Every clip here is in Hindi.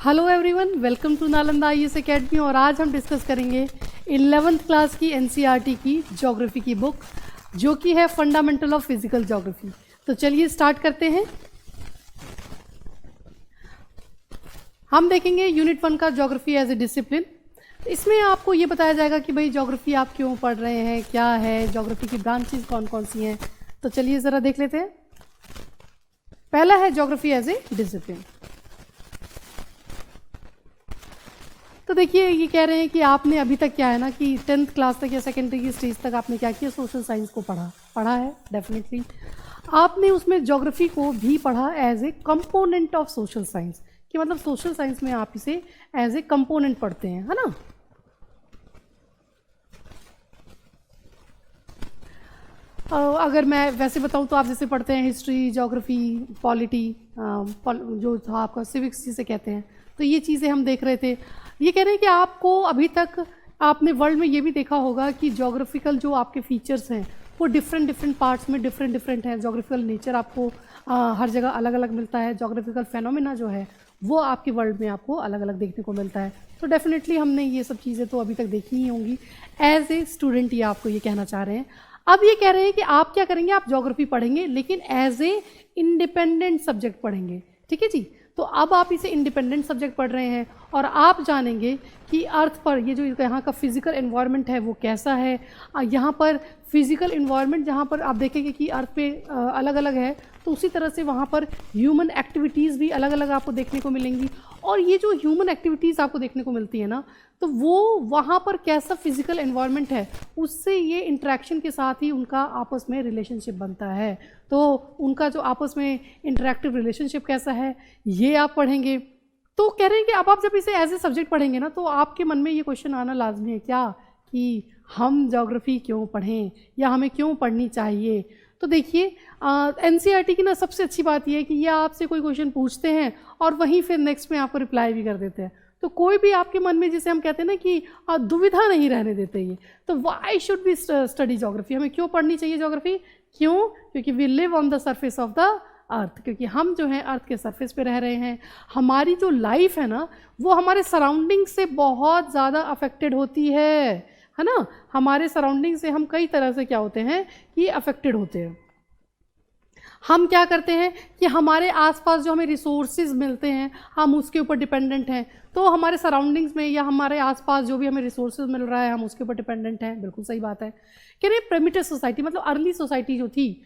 Hello everyone, welcome to Nalanda IAS academy. और आज हम डिस्कस करेंगे 11th क्लास की एनसीईआरटी की ज्योग्राफी की बुक, जो कि है फंडामेंटल ऑफ फिजिकल ज्योग्राफी। तो चलिए स्टार्ट करते हैं। हम देखेंगे यूनिट 1 का ज्योग्राफी एज ए डिसिप्लिन। इसमें आपको ये बताया जाएगा कि भाई ज्योग्राफी आप क्यों पढ़ रहे हैं, क्या है ज्योग्राफी की ब्रांचेज कौन कौन सी हैं। तो चलिए ज़रा देख लेते हैं। पहला है ज्योग्राफी एज ए डिसिप्लिन। तो देखिए, ये कह रहे हैं कि आपने अभी तक क्या है ना कि 10th क्लास तक या सेकेंडरी की स्टेज तक आपने क्या किया, सोशल साइंस को पढ़ा है डेफिनेटली। आपने उसमें ज्योग्राफी को भी पढ़ा as a component of social science, कि मतलब सोशल साइंस में आप इसे एज ए कंपोनेंट पढ़ते हैं, है ना। अगर मैं वैसे बताऊं तो आप जैसे पढ़ते हैं हिस्ट्री, ज्योग्राफी, पॉलिटी, जो था आपका सिविक्स जिसे कहते हैं, तो ये चीज़ें हम देख रहे थे। ये कह रहे हैं कि आपको अभी तक आपने वर्ल्ड में ये भी देखा होगा कि ज्योग्राफिकल जो आपके फीचर्स हैं वो डिफरेंट पार्ट्स में डिफरेंट है। ज्योग्राफिकल नेचर आपको हर जगह अलग अलग मिलता है। ज्योग्राफिकल फेनोमेना जो है वो आपके वर्ल्ड में आपको अलग अलग देखने को मिलता है। तो डेफिनेटली हमने ये सब चीज़ें तो अभी तक देखी ही होंगी। एज ए स्टूडेंट ये आपको ये कहना चाह रहे हैं। अब ये कह रहे हैं कि आप क्या करेंगे, आप ज्योग्राफी पढ़ेंगे लेकिन एज ए इंडिपेंडेंट सब्जेक्ट पढ़ेंगे। ठीक है जी। तो अब आप इसे इंडिपेंडेंट सब्जेक्ट पढ़ रहे हैं और आप जानेंगे कि अर्थ पर ये जो यहाँ का फिजिकल एनवायरनमेंट है वो कैसा है। यहाँ पर फिजिकल एनवायरनमेंट जहाँ पर आप देखेंगे कि अर्थ पे अलग अलग है, तो उसी तरह से वहाँ पर ह्यूमन एक्टिविटीज़ भी अलग अलग आपको देखने को मिलेंगी। और ये जो ह्यूमन एक्टिविटीज़ आपको देखने को मिलती है ना, तो वो वहाँ पर कैसा फिजिकल एनवायरनमेंट है उससे ये इंटरेक्शन के साथ ही उनका आपस में रिलेशनशिप बनता है। तो उनका जो आपस में इंटरेक्टिव रिलेशनशिप कैसा है ये आप पढ़ेंगे। तो कह रहे हैं कि अब आप जब इसे एज ए सब्जेक्ट पढ़ेंगे ना, तो आपके मन में ये क्वेश्चन आना लाजमी है क्या कि हम ज्योग्राफी क्यों पढ़ें या हमें क्यों पढ़नी चाहिए। तो देखिए, एनसीईआरटी की ना सबसे अच्छी बात यह है कि ये आपसे कोई क्वेश्चन पूछते हैं और वहीं फिर नेक्स्ट में आपको रिप्लाई भी कर देते हैं। तो कोई भी आपके मन में, जिसे हम कहते हैं ना कि दुविधा नहीं रहने देते ये। तो why should be study geography, हमें क्यों पढ़नी चाहिए ज्योग्राफी, क्यों? क्योंकि we live on the surface of the earth, क्योंकि हम जो हैं अर्थ के सरफेस पे रह रहे हैं। हमारी जो लाइफ है ना वो हमारे सराउंडिंग से बहुत ज़्यादा अफेक्टेड होती है ना। हमारे सराउंडिंग से हम कई तरह से क्या होते हैं कि अफेक्टेड होते हैं। हम क्या करते हैं कि हमारे आसपास जो हमें रिसोर्सेज मिलते हैं हम उसके ऊपर डिपेंडेंट हैं। तो हमारे सराउंडिंग्स में या हमारे आसपास जो भी हमें रिसोर्सेज मिल रहा है हम उसके ऊपर डिपेंडेंट हैं। बिल्कुल सही बात है। कह रहे प्रिमिटिव सोसाइटी मतलब अर्ली सोसाइटी जो थी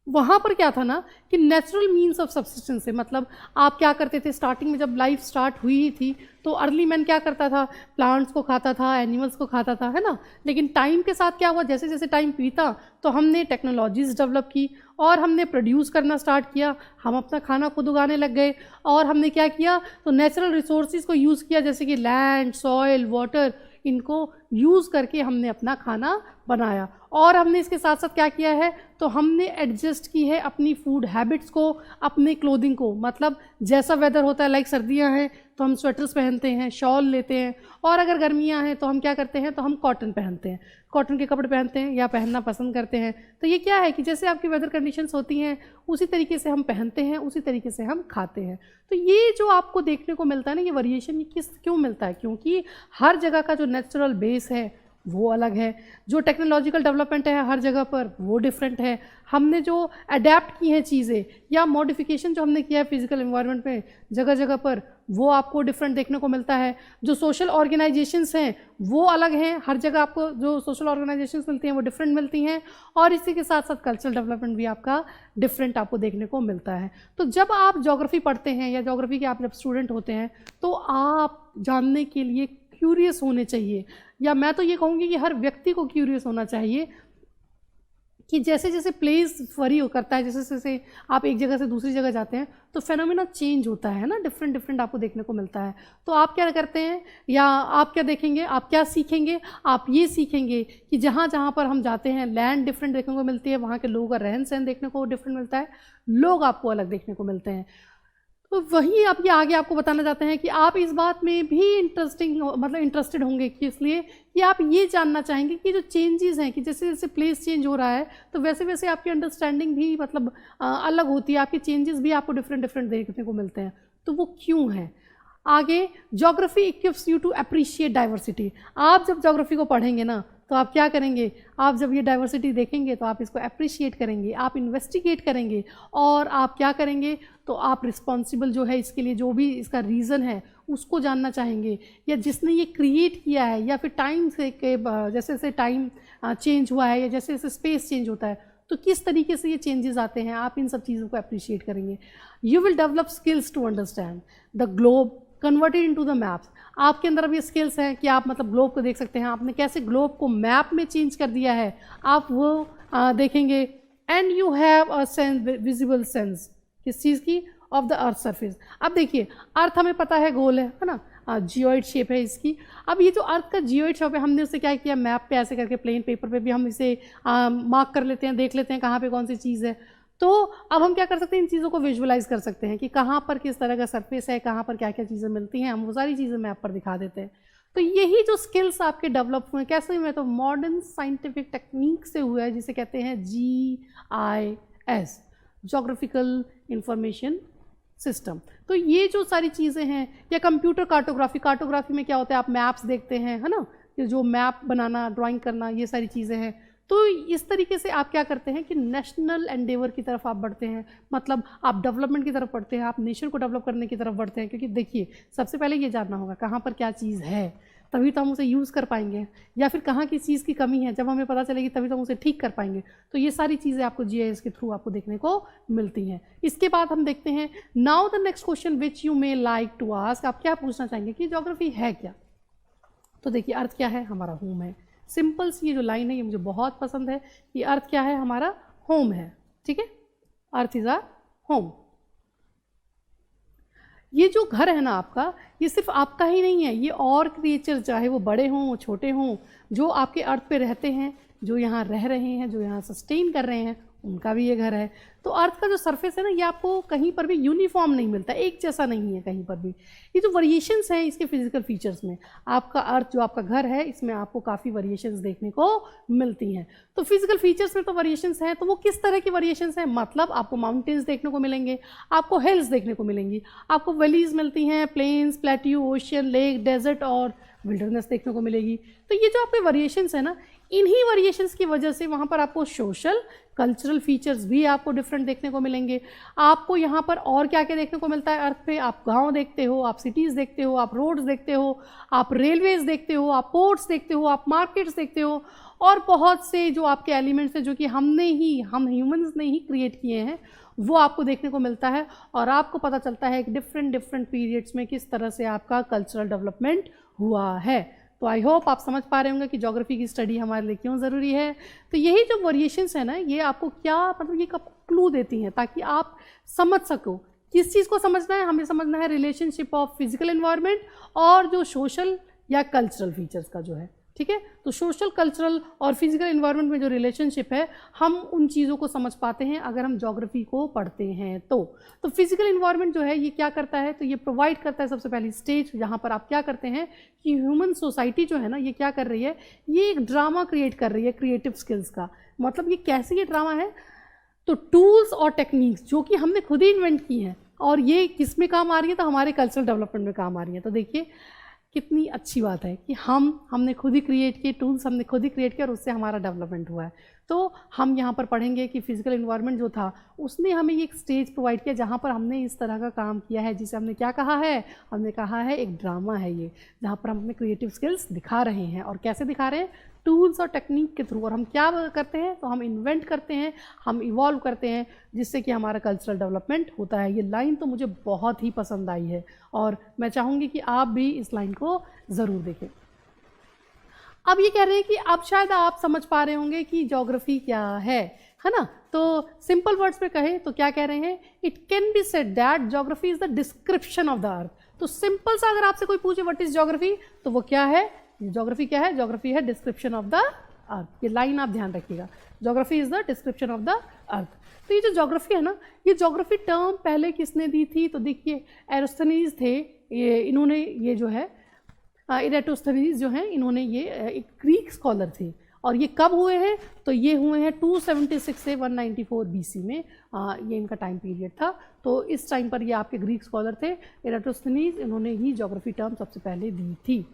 वहाँ पर क्या था ना कि नेचुरल मीन्स ऑफ सब्सिस्टेंस है। मतलब आप क्या करते थे स्टार्टिंग में, जब लाइफ स्टार्ट हुई थी तो अर्ली मैन क्या करता था, प्लांट्स को खाता था, एनिमल्स को खाता था, है ना। लेकिन टाइम के साथ क्या हुआ, जैसे जैसे टाइम बीता तो हमने टेक्नोलॉजीज़ डेवलप की और हमने प्रोड्यूस करना स्टार्ट किया। हम अपना खाना खुद उगाने लग गए और हमने क्या किया, तो नेचुरल रिसोर्सेज को यूज़ किया, जैसे कि लैंड, सॉइल, वाटर, इनको यूज़ करके हमने अपना खाना बनाया। और हमने इसके साथ साथ क्या किया है, तो हमने एडजस्ट की है अपनी फूड हैबिट्स को, अपने क्लोथिंग को। मतलब जैसा वेदर होता है, लाइक सर्दियां हैं तो हम स्वेटर्स पहनते हैं, शॉल लेते हैं, और अगर गर्मियां हैं तो हम क्या करते हैं, तो हम कॉटन पहनते हैं, कॉटन के कपड़े पहनते हैं या पहनना पसंद करते हैं। तो ये क्या है कि जैसे आपकी वेदर कंडीशंस होती हैं उसी तरीके से हम पहनते हैं, उसी तरीके से हम खाते हैं। तो ये जो आपको देखने को मिलता है ना, ये वेरिएशन ये क्यों मिलता है, क्योंकि हर जगह का जो नेचुरल बेस है वो अलग है। जो टेक्नोलॉजिकल डेवलपमेंट है हर जगह पर वो डिफरेंट है। हमने जो अडेप्ट की हैं चीज़ें या मॉडिफिकेशन जो हमने किया है फिजिकल एनवायरनमेंट में जगह जगह पर, वो आपको डिफरेंट देखने को मिलता है। जो सोशल ऑर्गेनाइजेशंस हैं वो अलग हैं, हर जगह आपको जो सोशल ऑर्गेनाइजेशंस मिलती हैं वो डिफरेंट मिलती हैं। और इसी के साथ साथ कल्चरल डेवलपमेंट भी आपका डिफरेंट आपको देखने को मिलता है। तो जब आप ज्योग्राफी पढ़ते हैं या ज्योग्राफी के आप जब स्टूडेंट होते हैं तो आप जानने के लिए क्यूरियस होने चाहिए, या मैं तो ये कहूँगी कि हर व्यक्ति को क्यूरियस होना चाहिए कि जैसे जैसे प्लेस वरी करता है, जैसे जैसे आप एक जगह से दूसरी जगह जाते हैं तो फेनोमेना चेंज होता है ना, डिफरेंट आपको देखने को मिलता है। तो आप क्या करते हैं या आप क्या देखेंगे, आप क्या सीखेंगे, आप ये सीखेंगे कि जहाँ जहाँ पर हम जाते हैं लैंड डिफरेंट देखने को मिलती है, वहाँ के लोगों का रहन सहन देखने को डिफरेंट मिलता है, लोग आपको अलग देखने को मिलते हैं। तो वहीं आप ये आगे आपको बताना चाहते हैं कि आप इस बात में भी इंटरेस्टेड होंगे कि इसलिए कि आप ये जानना चाहेंगे कि जो चेंजेस हैं, कि जैसे जैसे प्लेस चेंज हो रहा है तो वैसे वैसे आपकी अंडरस्टैंडिंग भी अलग होती है, आपके चेंजेस भी आपको डिफरेंट देखने को मिलते हैं। तो वो क्यों है। आगे geography equips you to appreciate diversity. आप जब ज्योग्राफी को पढ़ेंगे ना तो आप क्या करेंगे, आप जब ये डाइवर्सिटी देखेंगे तो आप इसको अप्रिशिएट करेंगे, आप इन्वेस्टिगेट करेंगे और आप क्या करेंगे, तो आप रिस्पॉन्सिबल जो है इसके लिए, जो भी इसका रीज़न है उसको जानना चाहेंगे, या जिसने ये क्रिएट किया है, या फिर टाइम से के जैसे जैसे टाइम चेंज हुआ है या जैसे जैसे स्पेस चेंज होता है तो किस तरीके से ये चेंजेस आते हैं, आप इन सब चीज़ों को अप्रिशिएट करेंगे। You will develop skills to understand the globe converted into the maps. आपके अंदर अब ये स्किल्स हैं कि आप मतलब ग्लोब को देख सकते हैं, आपने कैसे ग्लोब को मैप में चेंज कर दिया है, आप वो देखेंगे। And you have a sense, visible sense, किस चीज़ की, ऑफ द अर्थ सरफेस। अब देखिए अर्थ हमें पता है गोल है ना, जियोइड शेप है इसकी। अब ये जो अर्थ का जियोइड शेप है, हमने उससे क्या किया, मैप पे ऐसे करके प्लेन पेपर पे भी हम इसे मार्क कर लेते हैं, देख लेते हैं कहाँ पे कौन सी चीज़ है। तो अब हम क्या कर सकते हैं, इन चीज़ों को विजुअलाइज कर सकते हैं कि कहाँ पर किस तरह का सरफेस है, कहाँ पर क्या क्या चीज़ें मिलती हैं, हम वो सारी चीज़ें मैप पर दिखा देते हैं। तो यही जो स्किल्स आपके डेवलप हुए कैसे हुए, तो मॉडर्न साइंटिफिक टेक्निक से हुआ है, जिसे कहते हैं GIS, जोग्राफिकल इंफॉर्मेशन सिस्टम। तो ये जो सारी चीज़ें हैं, या कंप्यूटर कार्टोग्राफी, कार्टोग्राफी में क्या होता है, आप मैप्स देखते हैं, है ना, कि जो मैप बनाना, ड्राइंग करना, ये सारी चीज़ें हैं। तो इस तरीके से आप क्या करते हैं कि नेशनल एंडेवर की तरफ आप बढ़ते हैं, मतलब आप डेवलपमेंट की तरफ बढ़ते हैं, आप नेशन को डेवलप करने की तरफ बढ़ते हैं। क्योंकि देखिए सबसे पहले ये जानना होगा कहाँ पर क्या चीज़ है, तभी तो हम उसे यूज़ कर पाएंगे, या फिर कहाँ किस चीज़ की कमी है, जब हमें पता चलेगी तभी तो हम उसे ठीक कर पाएंगे। तो ये सारी चीज़ें आपको GIS के थ्रू आपको देखने को मिलती हैं। इसके बाद हम देखते हैं now the next question which you may like to ask. आप क्या पूछना चाहेंगे कि ज्योग्राफी है क्या। तो देखिए अर्थ क्या है, हमारा होम है। सिंपल सी ये जो लाइन है ये मुझे बहुत पसंद है कि अर्थ क्या है, हमारा होम है। ठीक है, अर्थ इज आवर होम। ये जो घर है ना आपका, ये सिर्फ आपका ही नहीं है, ये और क्रिएचर चाहे वो बड़े हों छोटे हों, जो आपके अर्थ पे रहते हैं, जो यहाँ रह रहे हैं, जो यहाँ सस्टेन कर रहे हैं, उनका भी ये घर है। तो अर्थ का जो सरफेस है ना, ये आपको कहीं पर भी यूनिफॉर्म नहीं मिलता, एक जैसा नहीं है कहीं पर भी। ये जो वेरिएशंस हैं इसके फिजिकल फीचर्स में, आपका अर्थ जो आपका घर है इसमें आपको काफ़ी वेरिएशंस देखने को मिलती हैं। तो फिजिकल फीचर्स में तो वेरिएशंस हैं, तो वो किस तरह की वेरिएशंस हैं, मतलब आपको माउंटेन्स देखने को मिलेंगे, आपको हिल्स देखने को मिलेंगी, आपको वैलीज मिलती हैं, plains, plateau, ocean, lake, desert और विल्डरनेस देखने को मिलेगी। तो ये जो आपके वेरिएशंस है ना, इन्हीं वेरिएशंस की वजह से वहाँ पर आपको सोशल कल्चरल फीचर्स भी आपको डिफरेंट देखने को मिलेंगे। आपको यहाँ पर और क्या क्या देखने को मिलता है अर्थ पे, आप गांव देखते हो, आप सिटीज़ देखते हो, आप रोड्स देखते हो, आप रेलवेज देखते हो, आप पोर्ट्स देखते हो, आप मार्केट्स देखते हो, और बहुत से जो आपके एलिमेंट्स हैं जो कि हम ह्यूमंस ने ही क्रिएट किए हैं, वो आपको देखने को मिलता है। और आपको पता चलता है कि डिफरेंट पीरियड्स में किस तरह से आपका कल्चरल डेवलपमेंट हुआ है। तो आई होप आप समझ पा रहे होंगे कि ज्योग्राफी की स्टडी हमारे लिए क्यों ज़रूरी है। तो यही जो वेरिएशंस है ना, ये आपको क्या मतलब ये क्लू देती हैं ताकि आप समझ सको किस चीज़ को समझना है। हमें समझना है रिलेशनशिप ऑफ फिजिकल एनवायरनमेंट और जो सोशल या कल्चरल फीचर्स का जो है। ठीक है, तो सोशल कल्चरल और फिजिकल एनवायरनमेंट में जो रिलेशनशिप है, हम उन चीज़ों को समझ पाते हैं अगर हम ज्योग्राफी को पढ़ते हैं। तो फिजिकल एनवायरनमेंट जो है ये क्या करता है, तो ये प्रोवाइड करता है सबसे पहली स्टेज, जहाँ पर आप क्या करते हैं कि ह्यूमन सोसाइटी जो है ना, ये क्या कर रही है, ये एक ड्रामा क्रिएट कर रही है क्रिएटिव स्किल्स का। मतलब ये कैसे ये ड्रामा है, तो टूल्स और टेक्निक्स जो कि हमने खुद ही इन्वेंट की हैं, और ये किस में काम आ रही है, तो हमारे कल्चरल डेवलपमेंट में काम आ रही है। तो देखिए कितनी अच्छी बात है कि हमने खुद ही क्रिएट किए, टूल्स हमने खुद ही क्रिएट किया और उससे हमारा डेवलपमेंट हुआ है। तो हम यहाँ पर पढ़ेंगे कि फिजिकल एनवायरनमेंट जो था उसने हमें ये एक स्टेज प्रोवाइड किया जहाँ पर हमने इस तरह का काम किया है, जिसे हमने क्या कहा है, हमने कहा है एक ड्रामा है ये, जहाँ पर हम अपने क्रिएटिव स्किल्स दिखा रहे हैं। और कैसे दिखा रहे हैं, टूल्स और टेक्निक के थ्रू। और हम क्या करते हैं, तो हम इन्वेंट करते हैं, हम इवॉल्व करते हैं, जिससे कि हमारा कल्चरल डेवलपमेंट होता है। ये लाइन तो मुझे बहुत ही पसंद आई है और मैं चाहूँगी कि आप भी इस लाइन को ज़रूर देखें। अब ये कह रहे हैं कि अब शायद आप समझ पा रहे होंगे कि ज्योग्राफी क्या है ना। तो सिंपल वर्ड्स में कहें तो क्या कह रहे हैं, it can be said that geography is the description of the अर्थ। तो सिंपल सा अगर आपसे कोई पूछे व्हाट इज ज्योग्राफी, तो वो क्या है, ज्योग्राफी क्या है, ज्योग्राफी है डिस्क्रिप्शन ऑफ द अर्थ। ये लाइन आप ध्यान रखिएगा, geography is the description of the अर्थ। तो ये जो ज्योग्राफी है ना, ये ज्योग्राफी टर्म पहले किसने दी थी, तो देखिए एरोस्थनीज थे, ये इन्होंने ये जो है इरेटोस्थनीज जो हैं, इन्होंने ये एक ग्रीक स्कॉलर थे और ये कब हुए हैं? तो ये हुए हैं 276 से 194 BC में, ये इनका टाइम पीरियड था। तो इस टाइम पर ये आपके ग्रीक स्कॉलर थे एराटोस्थेनीज, इन्होंने ही ज्योग्राफी टर्म सबसे पहले दी थी।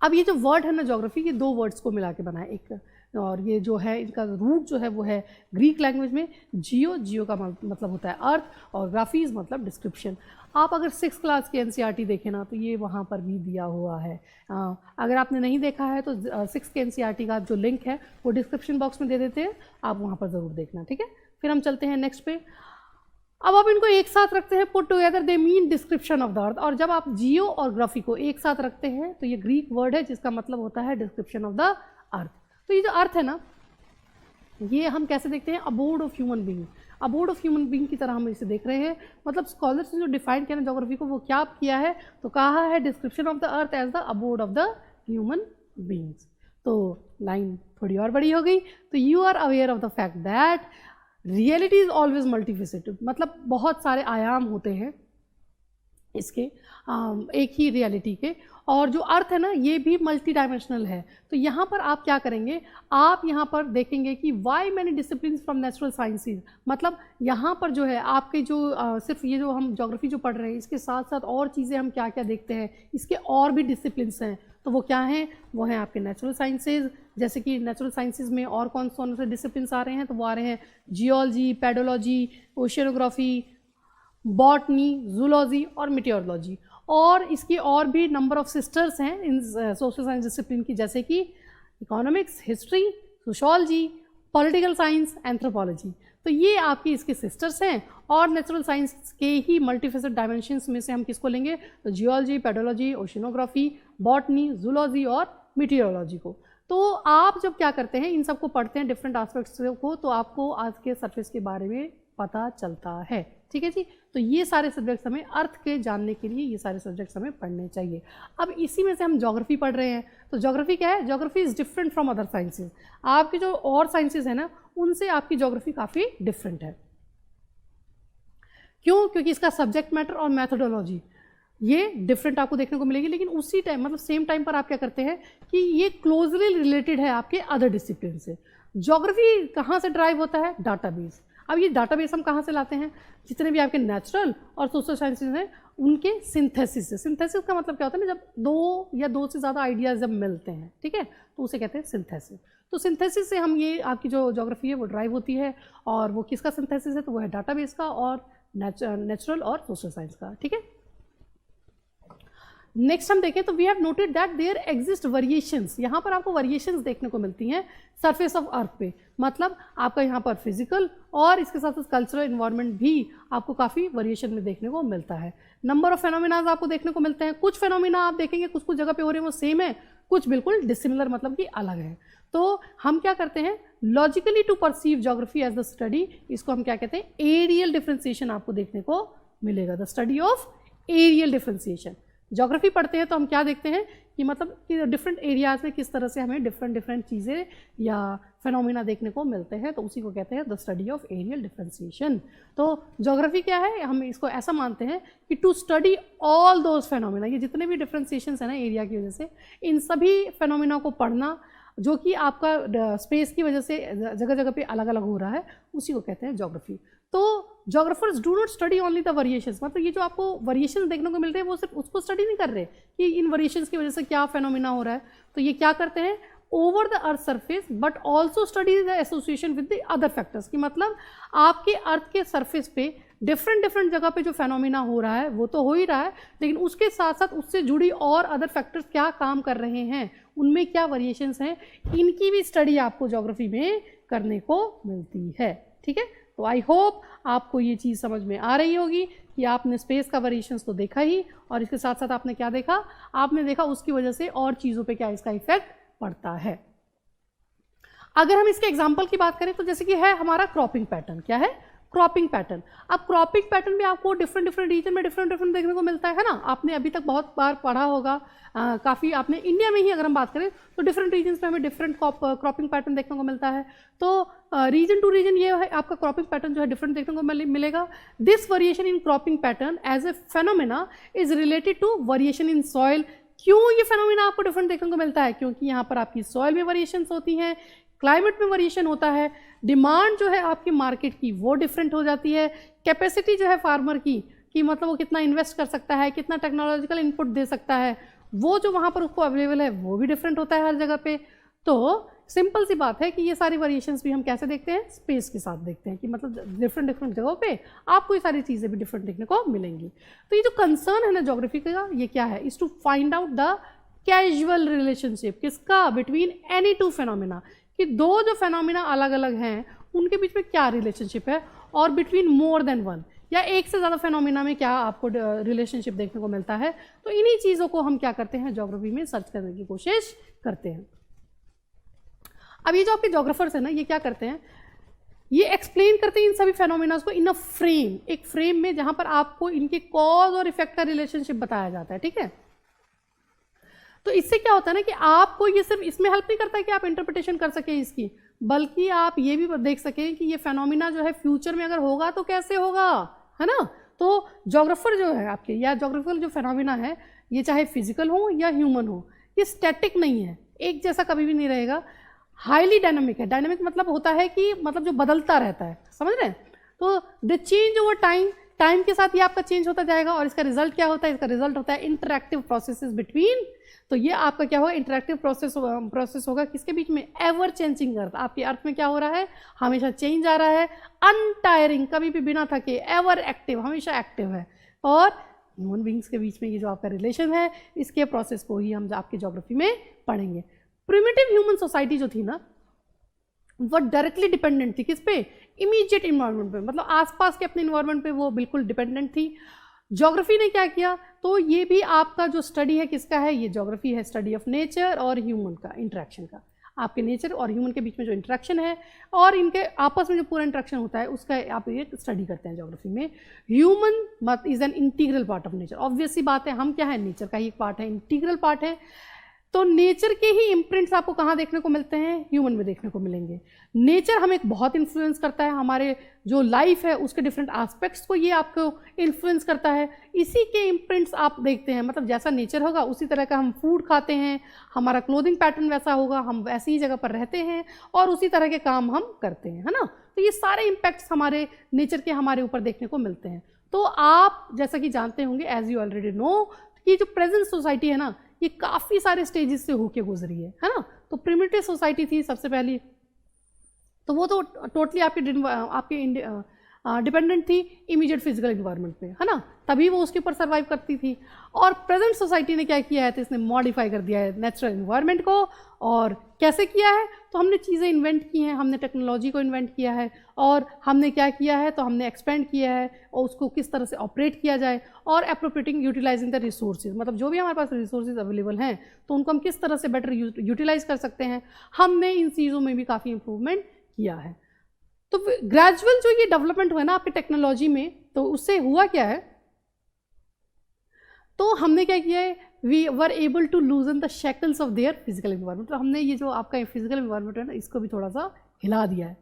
अब ये जो वर्ड है ना ज्योग्राफी, ये दो वर्ड्स को मिला के बना है एक, और ये जो है इनका रूट जो है वो है ग्रीक लैंग्वेज में जियो का मतलब होता है अर्थ, और ग्राफीज मतलब डिस्क्रिप्शन। आप अगर 6th क्लास की NCERT देखें ना तो ये वहाँ पर भी दिया हुआ है। अगर आपने नहीं देखा है तो 6th के NCERT का जो लिंक है वो डिस्क्रिप्शन बॉक्स में दे देते हैं, आप वहाँ पर ज़रूर देखना, ठीक है। फिर हम चलते हैं नेक्स्ट पे। अब आप इनको एक साथ रखते हैं, put together they mean description of the अर्थ। और जब आप जियो और ग्राफी को एक साथ रखते हैं तो ये ग्रीक वर्ड है जिसका मतलब होता है डिस्क्रिप्शन ऑफ द अर्थ। तो ये जो अर्थ है ना, ये हम कैसे देखते हैं? Abode of human being, abode of human being की तरह हम इसे देख रहे हैं। मतलब स्कॉलर्स ने जो डिफाइन किया ना ज्योग्राफी को, वो क्या किया है? तो कहा है description of the earth as the abode of the human beings. तो लाइन थोड़ी और बड़ी हो गई। तो you are aware of the fact that reality is always multifaceted, मतलब बहुत सारे आयाम होते हैं इसके, एक ही रियलिटी के। और जो अर्थ है ना ये भी मल्टी डायमेंशनल है। तो यहाँ पर आप क्या करेंगे? आप यहाँ पर देखेंगे कि why many disciplines from natural sciences, मतलब यहाँ पर जो है आपके जो सिर्फ ये जो हम ज्योग्राफी जो पढ़ रहे हैं इसके साथ साथ और चीज़ें हम क्या क्या देखते हैं, इसके और भी डिसिप्लिन्स हैं। तो वो क्या हैं? वो हैं आपके नेचुरल साइंसेज। जैसे कि नेचुरल साइंसेज में और कौन से डिसिप्लिन्स आ रहे हैं? तो वो आ रहे हैं geology, pedology, oceanography, botany, zoology और मीटियोरोलॉजी। और इसकी और भी नंबर ऑफ सिस्टर्स हैं इन सोशल साइंस डिसिप्लिन की, जैसे कि economics, history, sociology, political science, anthropology. तो ये आपकी इसके सिस्टर्स हैं। और नेचुरल साइंस के ही मल्टीफेसेट डायमेंशंस में से हम किसको लेंगे? तो geology, pedology, oceanography, botany, zoology और मीटियोरोलॉजी को। तो आप जब क्या करते हैं, इन सब को पढ़ते हैं डिफरेंट एस्पेक्ट्स को, तो आपको आज के सरफेस के बारे में पता चलता है, ठीक है जी। तो ये सारे सब्जेक्ट्स हमें अर्थ के जानने के लिए ये सारे सब्जेक्ट्स हमें पढ़ने चाहिए। अब इसी में से हम ज्योग्राफी पढ़ रहे हैं, तो ज्योग्राफी क्या है? Geography is different from other sciences. आपके जो और साइंसेज है ना उनसे आपकी ज्योग्राफी काफ़ी डिफरेंट है। क्यों? क्योंकि इसका सब्जेक्ट मैटर और मैथडोलॉजी ये डिफरेंट आपको देखने को मिलेगी। लेकिन उसी टाइम मतलब सेम टाइम पर आप क्या करते हैं कि ये क्लोजली रिलेटेड है आपके अदर डिसिप्लिन से। ज्योग्राफी कहाँ से ड्राइव होता है? डाटाबेस। अब ये डाटाबेस हम कहाँ से लाते हैं? जितने भी आपके नेचुरल और सोशल साइंसेज हैं उनके सिंथेसिस से। सिंथेसिस का मतलब क्या होता है ना, जब दो या दो से ज़्यादा आइडियाज़ जब मिलते हैं, ठीक है, तो उसे कहते हैं सिंथेसिस। तो सिंथेसिस से हम ये आपकी जो ज्योग्राफी है वो ड्राइव होती है। और वो किसका सिंथेसिस है? तो वो है डाटाबेस का और नेचुरल और सोशल साइंस का, ठीक है। नेक्स्ट हम देखें तो we have noted that there exist variations. यहाँ पर आपको वेरिएशंस देखने को मिलती हैं सरफेस ऑफ अर्थ पे। मतलब आपका यहाँ पर फिजिकल और इसके साथ साथ कल्चरल इन्वायरमेंट भी आपको काफ़ी वेरिएशन में देखने को मिलता है। नंबर ऑफ फेनोमेनाज आपको देखने को मिलते हैं। कुछ फेनोमेना आप देखेंगे कुछ कुछ जगह पे हो रहे हैं वो सेम है, कुछ बिल्कुल डिसिमिलर मतलब कि अलग है। तो हम क्या करते हैं? Logically to perceive geography as the study, इसको हम क्या कहते हैं? एरियल डिफ्रेंसिएशन आपको देखने को मिलेगा। The study of areal differentiation. Geography पढ़ते हैं तो हम क्या देखते हैं कि मतलब कि डिफरेंट एरियाज़ में किस तरह से हमें डिफरेंट चीज़ें या फेनोमेना देखने को मिलते हैं, तो उसी को कहते हैं the study of areal differentiation. तो ज्योग्राफी क्या है? हम इसको ऐसा मानते हैं कि to study all those phenomena, ये जितने भी डिफरेंशिएशंस हैं ना एरिया की वजह से, इन सभी फेनोमेना को पढ़ना जो कि आपका स्पेस की वजह से जगह जगह पे अलग अलग हो रहा है, उसी को कहते हैं ज्योग्राफी। तो geographers do not study only the variations, मतलब ये जो आपको वेरिएशंस देखने को मिल रहे हैं वो सिर्फ उसको स्टडी नहीं कर रहे कि इन वेरिएशंस की वजह से क्या फेनोमेना हो रहा है। तो ये क्या करते हैं? Over the earth surface but also study the association with the other factors, की मतलब आपके अर्थ के सरफेस पे डिफरेंट जगह पे जो फेनोमेना हो रहा है वो तो हो ही रहा है, लेकिन उसके साथ साथ उससे जुड़ी और अदर फैक्टर्स क्या काम कर रहे हैं, उनमें क्या वेरिएशंस हैं, इनकी भी स्टडी आपको ज्योग्राफी में करने को मिलती है। ठीक है, तो आई होप आपको ये चीज़ समझ में आ रही होगी कि आपने स्पेस का वेरिएशंस तो देखा ही, और इसके साथ साथ आपने क्या देखा? आपने देखा उसकी वजह से और चीज़ों पे क्या इसका इफेक्ट पड़ता है। अगर हम इसके एग्जाम्पल की बात करें तो जैसे कि है हमारा क्रॉपिंग पैटर्न। क्या है? Cropping pattern. अब क्रॉपिंग पैटर्न भी आपको डिफरेंट रीजन में डिफरेंट देखने को मिलता है ना। आपने अभी तक बहुत बार पढ़ा होगा, काफ़ी आपने इंडिया में ही अगर हम बात करें तो डिफरेंट रीजन्स पे हमें डिफरेंट क्रॉपिंग पैटर्न देखने को मिलता है। तो रीजन टू रीजन ये है आपका क्रॉपिंग पैटर्न जो है डिफरेंट देखने को मिलेगा। This variation in cropping pattern as a phenomena is related to variation in soil, क्यों ये फेनोमेना आपको डिफरेंट देखने को मिलता है? क्योंकि यहाँ पर आपकी सॉइल में वेरिएशंस होती हैं, क्लाइमेट में वेरिएशन होता है, डिमांड जो है आपकी मार्केट की वो डिफरेंट हो जाती है, कैपेसिटी जो है फार्मर की कि मतलब वो कितना इन्वेस्ट कर सकता है, कितना टेक्नोलॉजिकल इनपुट दे सकता है, वो जो वहाँ पर उसको अवेलेबल है वो भी डिफरेंट होता है हर जगह पे। तो सिंपल सी बात है कि ये सारी वेरिएशंस भी हम कैसे देखते हैं? स्पेस के साथ देखते हैं कि मतलब डिफरेंट डिफरेंट जगहों पे आपको ये सारी चीज़ें भी डिफरेंट देखने को मिलेंगी। तो ये जो कंसर्न है ना ज्योग्राफी का, ये क्या है? Is to find out the casual relationship, किसका? बिटवीन एनी टू फेनोमेना, कि दो जो फेनोमेना अलग अलग हैं उनके बीच में क्या रिलेशनशिप है, और बिटवीन मोर देन वन, या एक से ज़्यादा फेनोमेना में क्या आपको रिलेशनशिप देखने को मिलता है। तो इन्हीं चीज़ों को हम क्या करते हैं? ज्योग्राफी में सर्च करने की कोशिश करते हैं। अब ये जो आपके जोग्राफर्स हैं ना, ये क्या करते हैं? ये एक्सप्लेन करते हैं इन सभी फेनोमेनास को इन अ फ्रेम, एक फ्रेम में जहां पर आपको इनके कॉज और इफेक्ट का रिलेशनशिप बताया जाता है, ठीक है। तो इससे क्या होता है ना कि आपको ये सिर्फ इसमें हेल्प नहीं करता है कि आप इंटरप्रिटेशन कर सकें इसकी, बल्कि आप ये भी देख सकें कि ये फेनोमेना जो है फ्यूचर में अगर होगा तो कैसे होगा, है ना। तो जोग्राफर जो है आपके, या जोग्राफिकल जो फेनोमेना है, ये चाहे फिजिकल हो या ह्यूमन हो, ये स्टैटिक नहीं है, एक जैसा कभी भी नहीं रहेगा, हाईली डायनामिक है। डायनामिक मतलब होता है कि मतलब जो बदलता रहता है, समझ रहे हैं। तो the change over time, time के साथ ये आपका चेंज होता जाएगा, और इसका रिजल्ट क्या होता है? इसका रिजल्ट होता है इंटरैक्टिव प्रोसेसेस बिटवीन। तो ये आपका क्या होगा? इंटरैक्टिव प्रोसेस होगा किसके बीच में? Ever changing earth. आपकी अर्थ में क्या हो रहा है? हमेशा चेंज आ रहा है, अनटायरिंग, कभी भी बिना थके, एवर एक्टिव, हमेशा एक्टिव है। और ह्यूमन बींग्स के बीच में ये जो आपका रिलेशन है, इसके प्रोसेस को ही हम आपकी ज्योग्राफी में पढ़ेंगे। प्रिमिटिव ह्यूमन सोसाइटी जो थी ना, वो डायरेक्टली डिपेंडेंट थी किस पे? इमीडिएट इन्वायरमेंट पे, मतलब आसपास के अपने इन्वायरमेंट पे वो बिल्कुल डिपेंडेंट थी। ज्योग्राफी ने क्या किया? तो ये भी आपका जो स्टडी है किसका है? ये ज्योग्राफी है, स्टडी ऑफ नेचर और ह्यूमन का इंटरेक्शन का। आपके नेचर और ह्यूमन के बीच में जो इंटरेक्शन है और इनके आपस में जो पूरा इंटरेक्शन होता है, उसका आप ये स्टडी करते हैं ज्योग्राफी में। ह्यूमन मत is an integral part of nature. Obvious सी बात है, हम क्या है? नेचर का ही एक पार्ट है, इंटीग्रल पार्ट है। तो नेचर के ही इम्प्रिंट्स आपको कहाँ देखने को मिलते हैं? ह्यूमन में देखने को मिलेंगे। नेचर हमें बहुत इन्फ्लुएंस करता है, हमारे जो लाइफ है उसके डिफरेंट एस्पेक्ट्स को ये आपको इन्फ्लुएंस करता है। इसी के इम्प्रिंट्स आप देखते हैं, मतलब जैसा नेचर होगा उसी तरह का हम फूड खाते हैं, हमारा क्लोथिंग पैटर्न वैसा होगा, हम वैसी ही जगह पर रहते हैं और उसी तरह के काम हम करते हैं, है ना। तो ये सारे इम्पैक्ट्स हमारे नेचर के हमारे ऊपर देखने को मिलते हैं। तो आप जैसा कि जानते होंगे, एज यू ऑलरेडी नो, कि जो प्रेजेंट सोसाइटी है ना, ये काफ़ी सारे स्टेजेस से होके गुजरी है ना। तो प्रिमिटिव सोसाइटी थी सबसे पहली, तो वो तो टोटली आपके डिपेंडेंट थी इमीडिएट फिजिकल इन्वायरमेंट पे, है ना, तभी वो उसके ऊपर सर्वाइव करती थी। और प्रेजेंट सोसाइटी ने क्या किया है? तो इसने मॉडिफाई कर दिया है नेचुरल इन्वायरमेंट को। और कैसे किया है? तो हमने चीज़ें इन्वेंट की हैं, हमने टेक्नोलॉजी को इन्वेंट किया है, और हमने क्या किया है? तो हमने एक्सपेंड किया है और उसको किस तरह से ऑपरेट किया जाए, और अप्रोप्रिएटिंग यूटिलाइजिंग द रिसोर्सेज, मतलब जो भी हमारे पास रिसोर्सेज अवेलेबल हैं तो उनको हम किस तरह से बेटर यूटिलाइज कर सकते हैं, हमने इन चीज़ों में भी काफ़ी इंप्रूवमेंट किया है। तो ग्रेजुअल जो ये डेवलपमेंट हुआ ना आपकी टेक्नोलॉजी में, तो उससे हुआ क्या है? तो हमने क्या किया है? We were able to loosen the shackles of their physical environment. तो हमने ये जो आपका फिजिकल इन्वायरमेंट है ना, इसको भी थोड़ा सा हिला दिया है,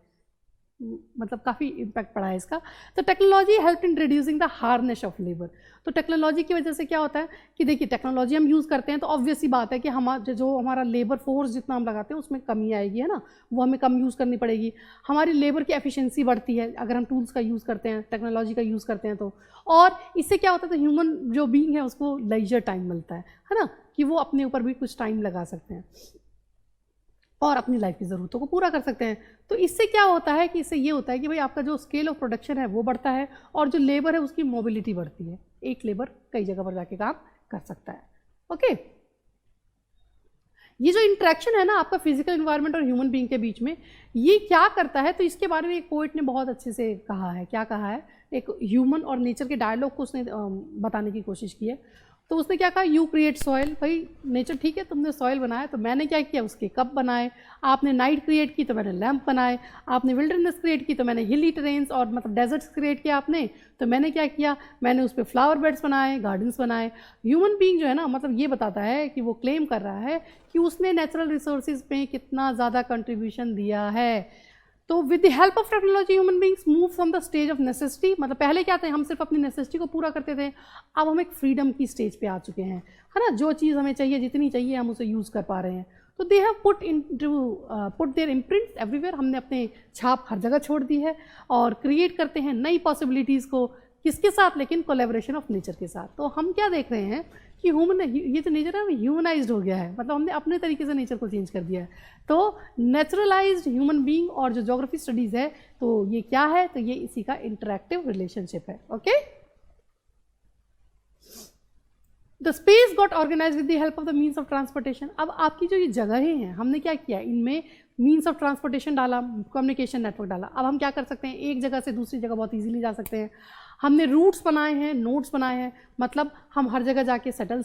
मतलब काफ़ी इम्पैक्ट पड़ा है इसका। तो technology help in reducing the hardness of labour. तो टेक्नोलॉजी की वजह से क्या होता है कि देखिए, टेक्नोलॉजी हम यूज़ करते हैं तो ऑब्वियस सी बात है कि जो हमारा लेबर फोर्स जितना हम लगाते हैं उसमें कमी आएगी, है ना, वो हमें कम यूज़ करनी पड़ेगी। हमारी लेबर की एफिशिएंसी बढ़ती है अगर हम टूल्स का यूज़ करते हैं, टेक्नोलॉजी का यूज़ करते हैं तो। और इससे क्या होता है? तो ह्यूमन जो बीइंग है उसको लेजर टाइम मिलता है ना, कि वो अपने ऊपर भी कुछ टाइम लगा सकते हैं और अपनी लाइफ की ज़रूरतों को पूरा कर सकते हैं। तो इससे क्या होता है कि इससे ये होता है कि भाई आपका जो स्केल ऑफ प्रोडक्शन है वो बढ़ता है, और जो लेबर है उसकी मोबिलिटी बढ़ती है, एक लेबर कई जगह पर जाके काम कर सकता है। ओके, ये जो इंटरेक्शन है ना आपका फिजिकल इन्वायरमेंट और ह्यूमन बीइंग के बीच में, ये क्या करता है? तो इसके बारे में एक पोइट ने बहुत अच्छे से कहा है। क्या कहा है? एक ह्यूमन और नेचर के डायलॉग को उसने बताने की कोशिश की है। तो उसने क्या कहा? You create soil. भाई नेचर ठीक है, तुमने सॉइल बनाया, तो मैंने क्या किया? उसके कप बनाए। आपने नाइट क्रिएट की तो मैंने लैम्प बनाए। आपने विल्डरनेस क्रिएट की तो मैंने हिली टेरेन्स और मतलब डेजर्ट्स क्रिएट किया आपने, तो मैंने क्या किया? मैंने उस पर फ्लावर बेड्स बनाए, गार्डन्स बनाए। ह्यूमन बीइंग जो है ना, मतलब ये बताता है कि वो क्लेम कर रहा है कि उसने नेचुरल रिसोर्सेज में कितना ज़्यादा कंट्रीब्यूशन दिया है। तो with the help of technology human beings move from the stage of necessity, मतलब पहले क्या थे, हम सिर्फ अपनी नेसेसिटी को पूरा करते थे, अब हम एक फ्रीडम की स्टेज पे आ चुके हैं, है ना, जो चीज़ हमें चाहिए जितनी चाहिए हम उसे यूज़ कर पा रहे हैं। तो they have put their imprints everywhere, हमने अपने छाप हर जगह छोड़ दी है और क्रिएट करते हैं नई पॉसिबिलिटीज़ को, किसके साथ, लेकिन कोलैबोरेशन ऑफ नेचर के साथ। तो हम क्या देख रहे हैं कि ये जो नेचर है वो ह्यूमनाइज्ड हो गया है, मतलब हमने अपने तरीके से नेचर को चेंज कर दिया है। तो नेचुरलाइज्ड ह्यूमन बीइंग और जो ज्योग्राफी स्टडीज़ है तो ये क्या है, तो ये इसी का इंटरैक्टिव रिलेशनशिप है। Okay, the space got organise with the help of the means of transportation. अब आपकी जो ये जगहें हैं, हमने क्या किया, इनमें मीन्स ऑफ ट्रांसपोर्टेशन डाला, कम्युनिकेशन नेटवर्क डाला। अब हम क्या कर सकते हैं, एक जगह से दूसरी जगह बहुत इजीली जा सकते हैं। हमने रूट्स बनाए हैं, नोड्स बनाए हैं, मतलब हम हर जगह जाके सेटल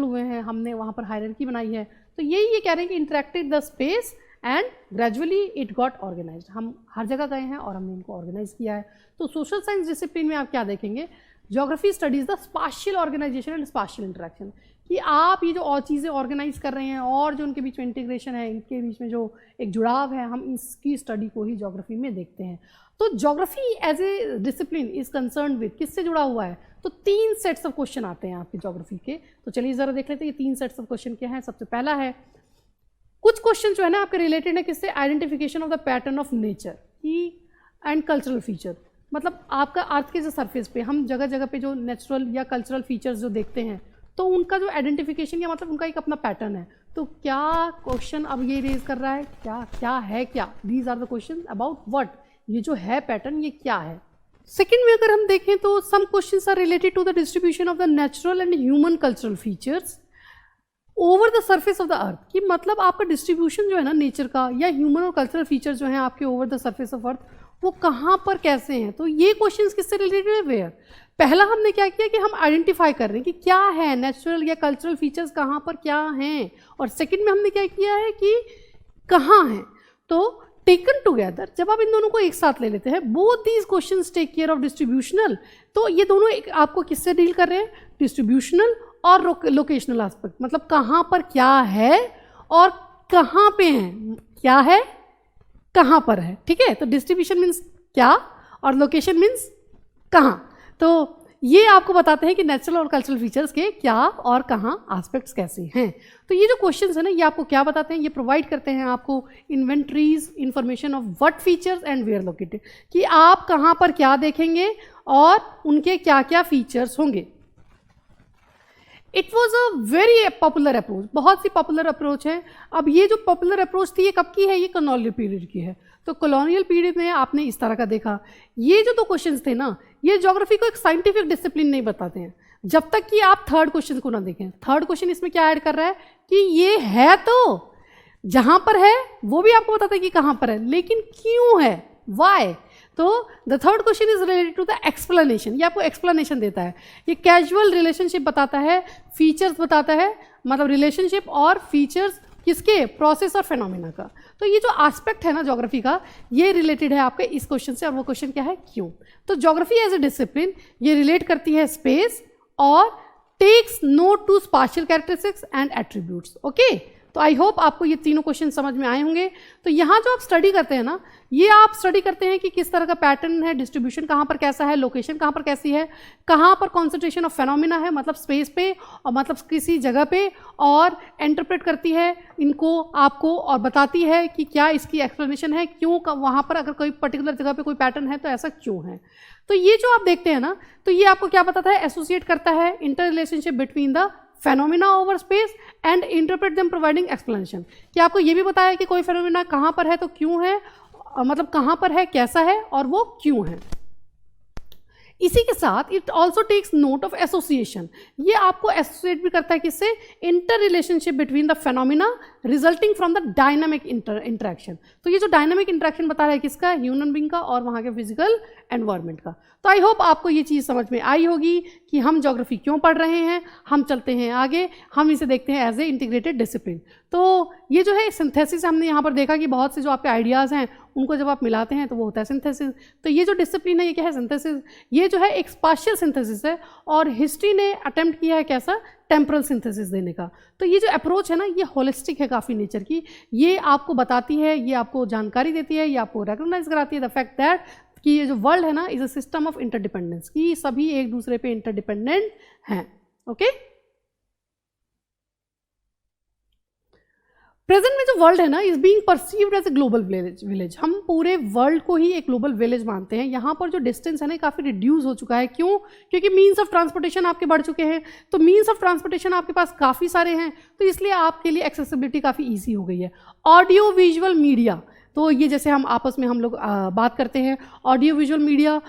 हुए हैं, हमने वहाँ पर हायरार्की बनाई है। तो यही ये कह रहे हैं कि interacted the space and gradually it got organised. हम हर जगह गए हैं और हमने इनको ऑर्गेनाइज किया है। तो सोशल साइंस डिसिप्लिन में आप क्या देखेंगे, geography studies the spatial organisation and spatial interaction, कि आप ये जो और चीज़ें ऑर्गेनाइज कर रहे हैं और जो उनके बीच में इंटीग्रेशन है, इनके बीच में जो एक जुड़ाव है, हम इसकी स्टडी को ही ज्योग्राफी में देखते हैं। तो geography as a discipline is concern with, किससे जुड़ा हुआ है, तो 3 सेट्स ऑफ क्वेश्चन आते हैं आपके ज्योग्राफी के। तो चलिए ज़रा देख लेते हैं ये 3 सेट्स ऑफ क्वेश्चन क्या है। सबसे पहला है, कुछ क्वेश्चन जो है ना आपके रिलेटेड है किससे, identification of the pattern of nature की एंड कल्चरल फीचर, मतलब आपका अर्थ के जो सरफेस पे हम जगह जगह पे जो नेचुरल या कल्चरल फीचर्स जो देखते हैं, तो उनका जो आइडेंटिफिकेशन या मतलब उनका एक अपना पैटर्न है। तो क्या क्वेश्चन अब ये रेज कर रहा है, क्या these are the question about what, ये जो है पैटर्न ये क्या है। सेकेंड में अगर हम देखें तो some questions are related to the distribution of the natural and human cultural features over the surface of the earth, कि मतलब आपका डिस्ट्रीब्यूशन जो है ना नेचर का या ह्यूमन और कल्चरल फीचर जो हैं आपके over the surface of earth, वो कहाँ पर कैसे हैं। तो ये क्वेश्चंस किससे रिलेटेड है, वेयर। पहला हमने क्या किया कि हम आइडेंटिफाई कर रहे हैं कि क्या है नेचुरल या कल्चरल फीचर्स कहाँ पर क्या हैं, और सेकंड में हमने क्या किया है कि कहाँ हैं। तो टेकन टुगेदर, जब आप इन दोनों को एक साथ ले लेते हैं, both these questions take care of distributional, तो ये दोनों एक आपको किससे डील कर रहे हैं, डिस्ट्रीब्यूशनल और लोकेशनल एस्पेक्ट, मतलब कहाँ पर क्या है और कहाँ पे हैं, क्या है कहाँ पर है, ठीक है। तो डिस्ट्रीब्यूशन मीन्स क्या और लोकेशन मीन्स कहाँ। तो ये आपको बताते हैं कि नेचुरल और कल्चरल फीचर्स के क्या और कहाँ एस्पेक्ट्स कैसे हैं। तो ये जो क्वेश्चंस है ना, ये आपको क्या बताते हैं, ये प्रोवाइड करते हैं आपको inventories information of what features and where located, कि आप कहाँ पर क्या देखेंगे और उनके क्या क्या फीचर्स होंगे। It was a very popular approach, बहुत सी पॉपुलर अप्रोच है। अब ये जो पॉपुलर अप्रोच थी ये कब की है, ये कॉलोनियल पीरियड की है। तो कॉलोनियल पीरियड में आपने इस तरह का देखा, ये जो 2 क्वेश्चंस थे ना, ये ज्योग्राफी को एक साइंटिफिक डिसिप्लिन नहीं बताते हैं जब तक कि आप थर्ड क्वेश्चन को ना देखें। थर्ड क्वेश्चन इसमें क्या ऐड कर रहा है कि ये है, तो जहाँ पर है वो भी आपको बताता है कि कहाँ पर है, लेकिन क्यों है, वाई। तो the third question is related to the explanation, ये आपको एक्सप्लेनेशन देता है, ये कैजुअल रिलेशनशिप बताता है, फीचर्स बताता है, मतलब रिलेशनशिप और फीचर्स किसके, प्रोसेस और फेनोमेना का। तो ये जो एस्पेक्ट है ना ज्योग्राफी का, ये रिलेटेड है आपके इस क्वेश्चन से, और वो क्वेश्चन क्या है, क्यों। तो ज्योग्राफी एज ए डिसिप्लिन ये रिलेट करती है स्पेस और takes note to spatial characteristics and attributes. Okay, तो आई होप आपको ये तीनों क्वेश्चन समझ में आए होंगे। तो यहाँ जो आप स्टडी करते हैं ना, ये आप स्टडी करते हैं कि किस तरह का पैटर्न है, डिस्ट्रीब्यूशन कहाँ पर कैसा है, लोकेशन कहाँ पर कैसी है, कहाँ पर कॉन्सेंट्रेशन ऑफ फेनोमेना है, मतलब स्पेस पे और मतलब किसी जगह पे, और इंटरप्रेट करती है इनको आपको और बताती है कि क्या इसकी एक्सप्लेनेशन है, क्यों वहाँ पर अगर कोई पर्टिकुलर जगह पे कोई पैटर्न है तो ऐसा क्यों है। तो ये जो आप देखते हैं ना, तो ये आपको क्या बताता है, एसोसिएट करता है inter relationship between the phenomena over space and interpret them providing explanation, कि आपको ये भी बताया कि कोई फेनोमेना कहाँ पर है तो क्यों है, मतलब कहाँ पर है, कैसा है और वो क्यों है। इसी के साथ it also takes note of association, ये आपको एसोसिएट भी करता है किससे, inter relationship between the phenomena resulting from the dynamic interaction. तो ये जो डायनामिक इंटरेक्शन बता रहा है किसका, ह्यूमन बीइंग का और वहाँ के फिजिकल एनवायरनमेंट का। तो आई होप आपको ये चीज़ समझ में आई होगी कि हम ज्योग्राफी क्यों पढ़ रहे हैं। हम चलते हैं आगे, हम इसे देखते हैं एज ए इंटीग्रेटेड डिसिप्लिन। तो ये जो है सिंथेसिस, हमने यहाँ पर देखा कि बहुत से जो आपके आइडियाज़ हैं उनको जब आप मिलाते हैं तो वो होता है सिंथेसिस। तो ये जो डिसिप्लिन है ये क्या है, सिंथेसिस। ये जो है एक स्पाशियल सिंथेसिस है, और हिस्ट्री ने अटेम्प्ट किया है कैसा, टेम्परल सिंथेसिस देने का। तो ये जो अप्रोच है ना, ये होलिस्टिक है काफ़ी नेचर की। ये आपको बताती है, ये आपको जानकारी देती है, ये आपको रिकॉग्नाइज कराती है द फैक्ट दैट कि ये जो वर्ल्ड है ना is a system of interdependence, कि सभी एक दूसरे पे इंटरडिपेंडेंट हैं। ओके, प्रेजेंट में जो वर्ल्ड है ना is being perceived as a global village. हम पूरे वर्ल्ड को ही एक ग्लोबल विलेज मानते हैं। यहाँ पर जो डिस्टेंस है ना काफ़ी रिड्यूस हो चुका है। क्यों? क्योंकि मीन्स ऑफ ट्रांसपोर्टेशन आपके बढ़ चुके हैं। तो मीन्स ऑफ ट्रांसपोर्टेशन आपके पास काफ़ी सारे हैं, तो इसलिए आपके लिए एक्सेसिबिलिटी काफ़ी ईजी हो गई है। ऑडियो विजुअल मीडिया, तो ये जैसे हम आपस में हम लोग बात करते हैं, ऑडियो विजुअल मीडिया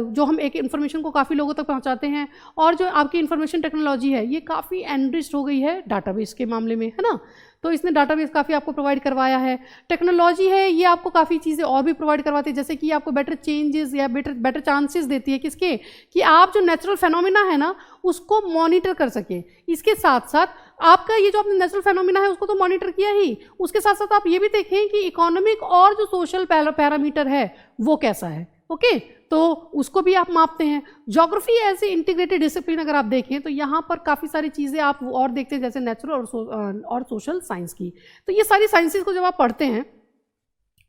जो हम एक इन्फॉर्मेशन को काफ़ी लोगों तक पहुंचाते हैं, और जो आपकी इन्फॉर्मेशन टेक्नोलॉजी है ये काफ़ी एनरिच्ड हो गई है डाटाबेस के मामले में, है ना। तो इसने डाटाबेस काफ़ी आपको प्रोवाइड करवाया है। टेक्नोलॉजी है ये आपको काफ़ी चीज़ें और भी प्रोवाइड करवाती है, जैसे कि आपको बेटर चेंजेस या बेटर चांसेस देती है किसके, कि आप जो नेचुरल फेनोमिना है ना उसको मॉनिटर कर सकें। इसके साथ साथ आपका ये जो आपने नेचुरल फेनोमिना है उसको तो मॉनिटर किया ही, उसके साथ साथ आप ये भी देखें कि इकोनॉमिक और जो सोशल पैरामीटर है वो कैसा है। ओके, तो उसको भी आप मापते हैं। Geography as a integrated discipline अगर आप देखें तो यहाँ पर काफ़ी सारी चीज़ें आप और देखते हैं, जैसे नेचुरल और सोशल साइंस की। तो ये सारी साइंसेस को जब आप पढ़ते हैं,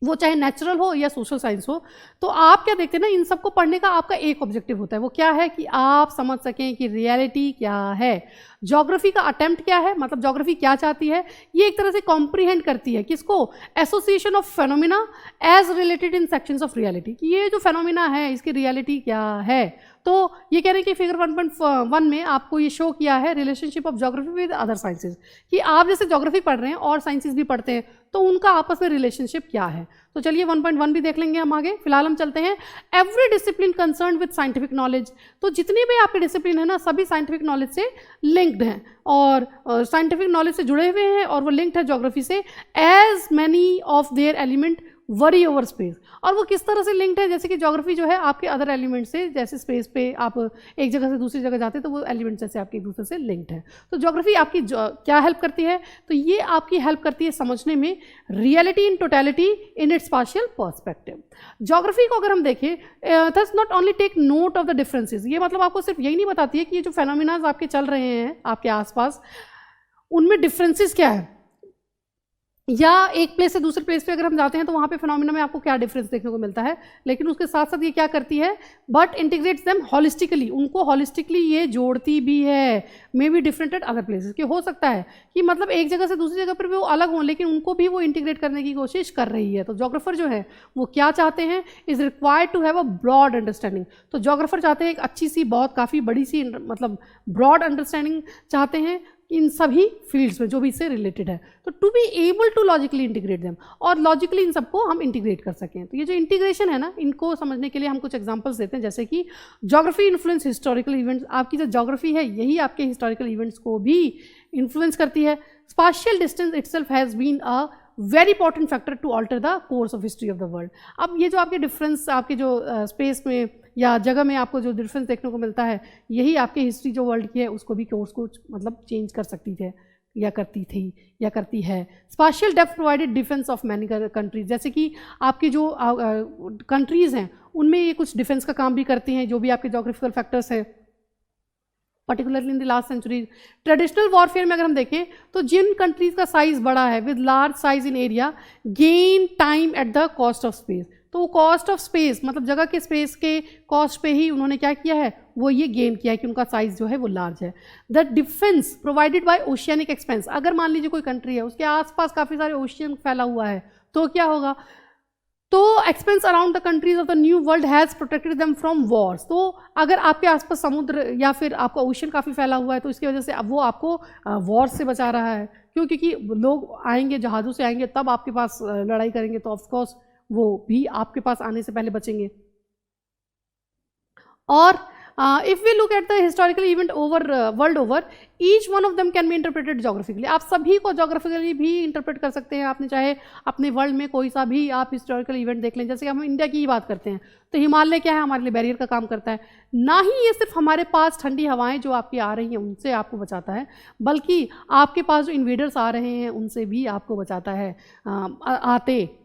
वो चाहे नेचुरल हो या सोशल साइंस हो, तो आप क्या देखते हैं ना, इन सबको पढ़ने का आपका एक ऑब्जेक्टिव होता है। वो क्या है कि आप समझ सकें कि रियलिटी क्या है। ज्योग्राफी का अटेम्प्ट क्या है, मतलब ज्योग्राफी क्या चाहती है, ये एक तरह से कॉम्प्रीहेंड करती है किसको, association of phenomena age related in sections of reality, कि ये जो फेनोमिना है इसकी रियलिटी क्या है। तो ये कह रहे हैं कि फिगर 1.1 में आपको ये शो किया है relationship of geography with other sciences, कि आप जैसे ज्योग्राफी पढ़ रहे हैं और साइंसेज भी पढ़ते हैं तो उनका आपस में रिलेशनशिप क्या है। तो चलिए 1.1 भी देख लेंगे हम आगे। फिलहाल हम चलते हैं every discipline concern with scientific knowledge. तो जितनी भी आपके डिसिप्लिन है ना सभी साइंटिफिक नॉलेज से लिंक्ड हैं और साइंटिफिक नॉलेज से जुड़े हुए हैं, और वो लिंक्ड है ज्योग्राफी से। As many of their element vary over space, और वो किस तरह से लिंक्ड है, जैसे कि ज्योग्राफी जो है आपके अदर एलिमेंट से, जैसे स्पेस पे आप एक जगह से दूसरी जगह जाते हैं तो वो एलिमेंट जैसे आपके एक दूसरे से लिंक्ड है। तो ज्योग्राफी आपकी क्या हेल्प करती है, तो ये आपकी हेल्प करती है समझने में reality in totality in its partial perspective. Geography को अगर हम देखें, thus not only take note of the differences, ये मतलब आपको सिर्फ यही नहीं बताती है कि ये जो फेनोमिनाज आपके चल रहे हैं आपके आसपास उनमें डिफरेंसेस क्या है, या एक प्लेस से दूसरे प्लेस पे अगर हम जाते हैं तो वहाँ पे फिनोमिना में आपको क्या डिफरेंस देखने को मिलता है। लेकिन उसके साथ साथ ये क्या करती है, बट इंटीग्रेट्स देम हॉलिस्टिकली, उनको हॉलिस्टिकली ये जोड़ती भी है। May be different at other places, कि हो सकता है कि मतलब एक जगह से दूसरी जगह पर भी वो अलग हों, लेकिन उनको भी वो इंटीग्रेट करने की कोशिश कर रही है। तो ज्योग्राफर जो है वो क्या चाहते हैं, is required to have a broad understanding. तो ज्योग्राफर चाहते हैं एक अच्छी सी, बहुत काफ़ी बड़ी सी, मतलब ब्रॉड अंडरस्टैंडिंग चाहते हैं इन सभी फील्ड्स में जो भी इससे रिलेटेड है। तो to be able to logically integrate them, और लॉजिकली इन सबको हम इंटीग्रेट कर सकें। तो ये जो इंटीग्रेशन है ना, इनको समझने के लिए हम कुछ एग्जांपल्स देते हैं, जैसे कि ज्योग्राफी इन्फ्लुएंस हिस्टोरिकल इवेंट्स। आपकी जो ज्योग्राफी है यही आपके हिस्टोरिकल इवेंट्स को भी इन्फ्लुएंस करती है। Spatial distance itself has been a very important factor to alter the course of history of the world. अब ये जो आपके डिफरेंस, आपके जो स्पेस में या जगह में आपको जो डिफरेंस देखने को मिलता है, यही आपकी हिस्ट्री जो वर्ल्ड की है उसको भी कोर्स को मतलब चेंज कर सकती है, या करती थी, या करती है। Spatial depth provided defence of many countries, जैसे कि आपकी जो कंट्रीज़ हैं उनमें ये कुछ डिफेंस का काम भी करती हैं, जो भी आपके जोग्राफिकल फैक्टर्स है, particularly in the last century. Traditional warfare में अगर हम देखें तो जिन कंट्रीज़ का साइज़ बड़ा है with large size in area gain time at the cost of space. तो वो कॉस्ट ऑफ स्पेस, मतलब जगह के स्पेस के कॉस्ट पे ही उन्होंने क्या किया है, वो ये गेन किया है कि उनका साइज़ जो है वो लार्ज है। The defence provided by oceanic expense, अगर मान लीजिए कोई कंट्री है उसके आसपास काफ़ी सारे ओशियन फैला हुआ है तो क्या होगा, तो expense around the countries of the new world has protected them from Wars. तो अगर आपके आसपास समुद्र या फिर आपका ओशन काफ़ी फैला हुआ है तो इसकी वजह से अब वो आपको वॉर से बचा रहा है। क्यों? क्योंकि लोग आएंगे, जहाज़ों से आएंगे, तब आपके पास लड़ाई करेंगे, तो ऑफकोर्स वो भी आपके पास आने से पहले बचेंगे। और if we look at the historical event over world over, each one of them can be interpreted geographically. आप सभी को जोग्राफिकली भी इंटरप्रेट कर सकते हैं। आपने चाहे अपने वर्ल्ड में कोई सा भी आप हिस्टोरिकल इवेंट देख लें, जैसे हम इंडिया की ही बात करते हैं तो हिमालय क्या है, हमारे लिए बैरियर का काम करता है। ना ही ये सिर्फ हमारे पास ठंडी हवाएं जो आपकी आ रही हैं उनसे आपको बचाता है, बल्कि आपके पास जो इन्वेडर्स आ रहे हैं उनसे भी आपको बचाता है।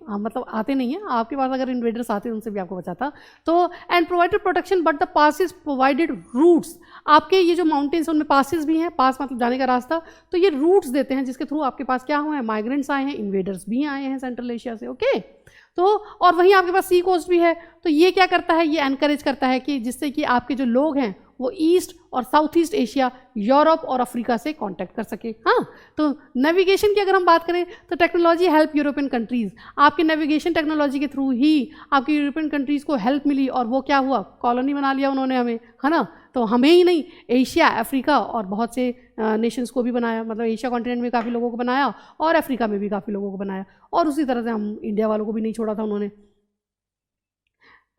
मतलब आते नहीं हैं, आपके पास अगर इन्वेडर्स आते हैं उनसे भी आपको बचाता। तो and provided protection but the pass is provide provided routes, आपके ये जो माउंटेन्स उनमें पासिस भी हैं, पास मतलब जाने का रास्ता, तो ये रूट्स देते हैं जिसके थ्रू आपके पास क्या हुआ है, माइग्रेंट्स आए हैं, इन्वेडर्स भी आए हैं सेंट्रल एशिया से, ओके। तो और वहीं आपके पास सी कोस्ट भी है, तो ये क्या करता है, ये एनकरेज करता है कि जिससे कि आपके जो लोग हैं वो ईस्ट और साउथ ईस्ट एशिया, यूरोप और अफ्रीका से कांटेक्ट कर सके। हाँ, तो नेविगेशन की अगर हम बात करें तो टेक्नोलॉजी हेल्प यूरोपियन कंट्रीज़, आपके नेविगेशन टेक्नोलॉजी के थ्रू ही आपकी यूरोपियन कंट्रीज़ को हेल्प मिली और वो क्या हुआ, कॉलोनी बना लिया उन्होंने हमें, है ना। तो हमें ही नहीं, एशिया, अफ्रीका और बहुत से नेशंस को भी बनाया, मतलब एशिया कॉन्टिनेंट में काफ़ी लोगों को बनाया और अफ्रीका में भी काफ़ी लोगों को बनाया, और उसी तरह से हम इंडिया वालों को भी नहीं छोड़ा था उन्होंने।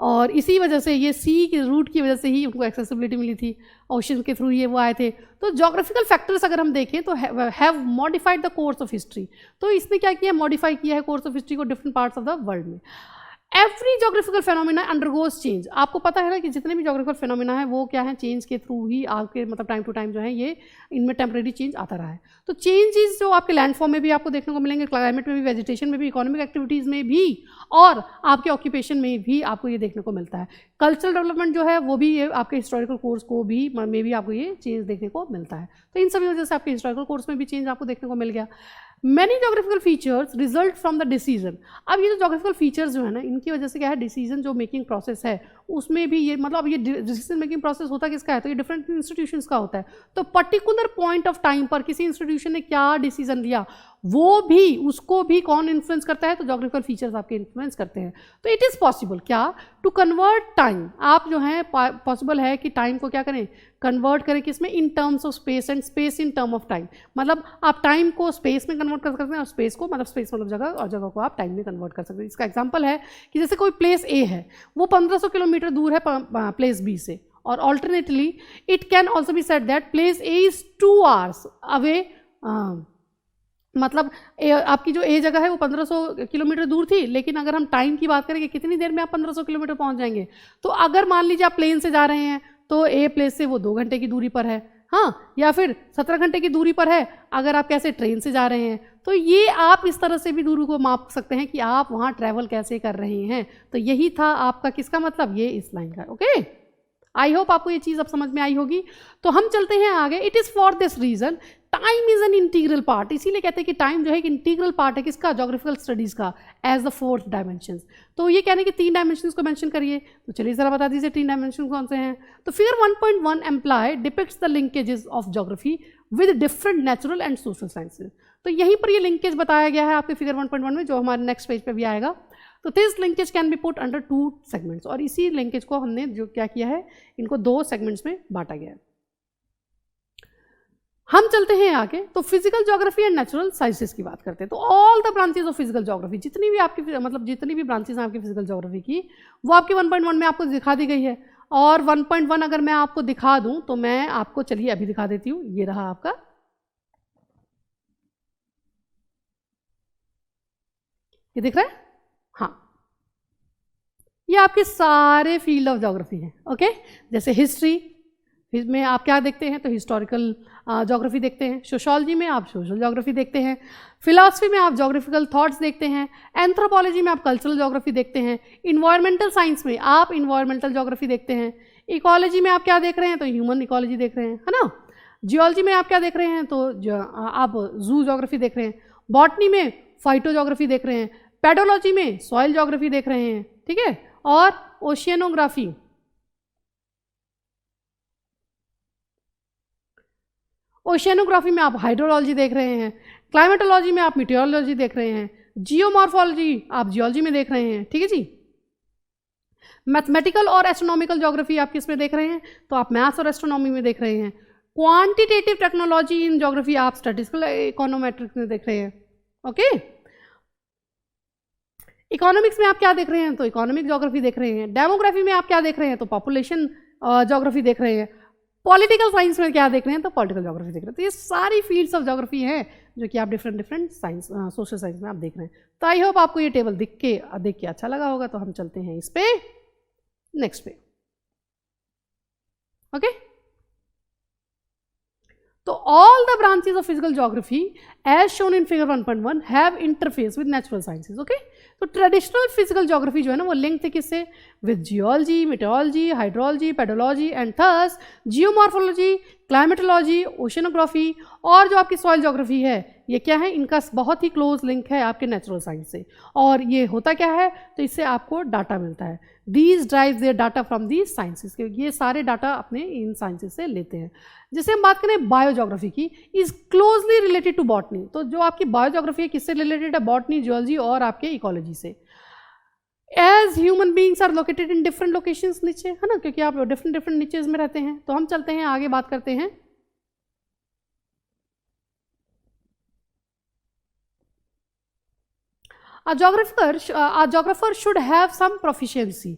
और इसी वजह से ये सी के रूट की वजह से ही उनको एक्सेसिबिलिटी मिली थी, ओशन के थ्रू ये वो आए थे। तो जोग्राफिकल फैक्टर्स अगर हम देखें तो have modified the course of history, तो इसने क्या किया, मॉडिफाई किया है कोर्स ऑफ हिस्ट्री को different parts of the world में। Every geographical phenomena undergoes change, आपको पता है ना कि जितने भी जोग्राफिकल फेनोमिना है वो क्या है, चेंज के थ्रू ही आपके मतलब टाइम टू टाइम जो है ये इनमें टेम्परेरी चेंज आता रहा है। तो चेंजेस जो आपके लैंडफॉर्म में भी आपको देखने को मिलेंगे, क्लाइमेट में भी, वेजिटेशन में भी, इकोनॉमिक एक्टिविटीज़ में भी और आपके ऑक्यूपेशन में भी आपको ये देखने को मिलता है। कल्चरल डेवलपमेंट जो है वो भी ये आपके हिस्टोरिकल कोर्स को भी में भी आपको ये चेंज देखने को मिलता है। तो इन सभी वजह से आपके हिस्टोरिकल कोर्स में भी चेंज आपको देखने को मिल गया। Many geographical features result from the decision, अब ये जो जोग्राफिकल फीचर्स जो है ना, इनकी वजह से क्या है, डिसीजन जो मेकिंग प्रोसेस है उसमें भी ये मतलब ये डिसीजन मेकिंग प्रोसेस होता किसका है, तो ये डिफरेंट इंस्टीट्यूशंस का होता है। तो पर्टिकुलर पॉइंट ऑफ टाइम पर किसी इंस्टीट्यूशन ने क्या डिसीजन लिया वो भी, उसको भी कौन इन्फ्लुएंस करता है, तो जोग्राफिकल फीचर्स आपके इन्फ्लुएंस करते हैं। तो इट इज़ पॉसिबल क्या, टू कन्वर्ट टाइम, आप जो है पॉसिबल है कि टाइम को क्या करें, कन्वर्ट करें किसमें, in terms of space and space in term of time, मतलब आप टाइम को स्पेस में कन्वर्ट कर सकते हैं और स्पेस को मतलब स्पेस मतलब जगह और जगह को आप टाइम में कन्वर्ट कर सकते हैं। इसका एग्जांपल है कि जैसे कोई प्लेस ए है वो 1500 किलोमीटर दूर है प्लेस बी से, और alternately it can also be said that place a is 2 hours away, मतलब आपकी जो ए जगह है वो 1500 किलोमीटर दूर थी, लेकिन अगर हम टाइम की बात करें कि कितनी देर में आप 1500 किलोमीटर पहुंच जाएंगे, तो अगर मान लीजिए आप प्लेन से जा रहे हैं तो ए प्लेस से वो 2 घंटे की दूरी पर है, हाँ, या फिर 17 घंटे की दूरी पर है अगर आप कैसे ट्रेन से जा रहे हैं। तो ये आप इस तरह से भी दूरी को माप सकते हैं कि आप वहाँ ट्रैवल कैसे कर रहे हैं। तो यही था आपका किसका मतलब, ये इस लाइन का, ओके। आई होप आपको ये चीज़ अब समझ में आई होगी। तो हम चलते हैं आगे। It is for this reason time is an integral part, इसीलिए कहते हैं कि टाइम जो है एक इंटीग्रल पार्ट है किसका, जोग्राफिकल स्टडीज़ का, एज द 4th डायमेंशन। तो ये कहने कि 3 डायमेंशंस को मेंशन करिए, तो चलिए ज़रा बता दीजिए 3 डायमेंशन कौन से हैं। तो figure 1.1 employ depicts the linkages of geography with different natural and social sciences. तो यहीं पर ये लिंकेज बताया गया है आपके फिगर 1.1 में, जो हमारे नेक्स्ट पेज पर भी आएगा। तो this linkage can be put under 2 segments, और इसी लिंकेज को हमने जो क्या किया है, इनको 2 सेगमेंट्स में बांटा गया है। हम चलते हैं आगे, तो physical geography and natural sciences की बात करते हैं। तो all the branches of physical geography, जितनी भी आपकी मतलब जितनी भी ब्रांचेस हैं आपकी फिजिकल ज्योग्राफी की, वो आपके 1.1 में आपको दिखा दी गई है। और 1.1 अगर मैं आपको दिखा दूं तो मैं आपको चलिए अभी दिखा देती हूँ। ये रहा आपका, ये दिख रहा है, हाँ, ये आपके सारे फील्ड ऑफ ज्योग्राफी हैं, ओके। जैसे हिस्ट्री में आप क्या देखते हैं, तो हिस्टोरिकल ज्योग्राफी देखते हैं। सोशोलॉजी में आप सोशल ज्योग्राफी देखते हैं। फिलॉसफी में आप ज्योग्राफिकल थॉट्स देखते हैं। एंथ्रोपोलॉजी में आप कल्चरल ज्योग्राफी देखते हैं। इन्वायरमेंटल साइंस में आप इन्वायरमेंटल ज्योग्राफी देखते हैं। इकोलॉजी में आप क्या देख रहे हैं, तो ह्यूमन इकोलॉजी देख रहे हैं, है ना। जियोलॉजी में आप क्या देख रहे हैं, तो आप जू ज्योग्राफी देख रहे हैं। बॉटनी में फाइटो ज्योग्राफी देख रहे हैं। पेडोलॉजी में सॉइल ज्योग्राफी देख रहे हैं, ठीक है। और ओशियनोग्राफी, ओशियनोग्राफी में आप हाइड्रोलॉजी देख रहे हैं। क्लाइमेटोलॉजी में आप मीटियोरोलॉजी देख रहे हैं। जियोमॉर्फोलॉजी आप जियोलॉजी में देख रहे हैं, ठीक है जी। मैथमेटिकल और एस्ट्रोनॉमिकल ज्योग्राफी आप किस में देख रहे हैं, तो आप मैथ्स और एस्ट्रोनॉमी में देख रहे हैं। क्वांटिटेटिव टेक्नोलॉजी इन ज्योग्राफी आप स्टैटिस्टिकल इकोनोमेट्रिक्स में देख रहे हैं, ओके। इकोनॉमिक्स में आप क्या देख रहे हैं, तो इकोनॉमिक ज्योग्राफी देख रहे हैं। डेमोग्राफी में आप क्या देख रहे हैं, तो पॉपुलेशन ज्योग्राफी देख रहे हैं। पॉलिटिकल साइंस में क्या देख रहे हैं, तो पॉलिटिकल ज्योग्राफी देख रहे हैं। तो ये सारी फील्ड्स ऑफ ज्योग्राफी हैं जो कि आप डिफरेंट साइंस सोशल साइंस में आप देख रहे हैं। तो आई होप आपको ये टेबल देख के अच्छा लगा होगा। तो हम चलते हैं इस पे नेक्स्ट पे, ओके। तो all the branches of physical geography as shown in figure 1.1 have interface with natural sciences. Okay, तो ट्रेडिशनल फिजिकल ज्योग्राफी जो है ना वो लिंक थे किससे, with geology, meteorology, hydrology, pedology and thus geomorphology, climatology, oceanography और जो आपकी सॉइल ज्योग्राफी है, ये क्या है, इनका बहुत ही क्लोज लिंक है आपके नेचुरल साइंस से। और ये होता क्या है, तो इससे आपको डाटा मिलता है। These drive their data from these sciences, ये सारे डाटा अपने इन साइंसेज से लेते हैं। जैसे हम बात करें बायोजोग्राफी की, is closely related to botany. तो जो आपकी बायोजोग्राफी है किससे रिलेटेड है, बॉटनी, जियोलॉजी और आपके इकोलॉजी से। As human beings are located in different locations नीचे, है ना, क्योंकि आप डिफरेंट डिफरेंट नीचेज में रहते हैं। तो हम चलते हैं आगे, बात करते हैं A geographer should have some proficiency।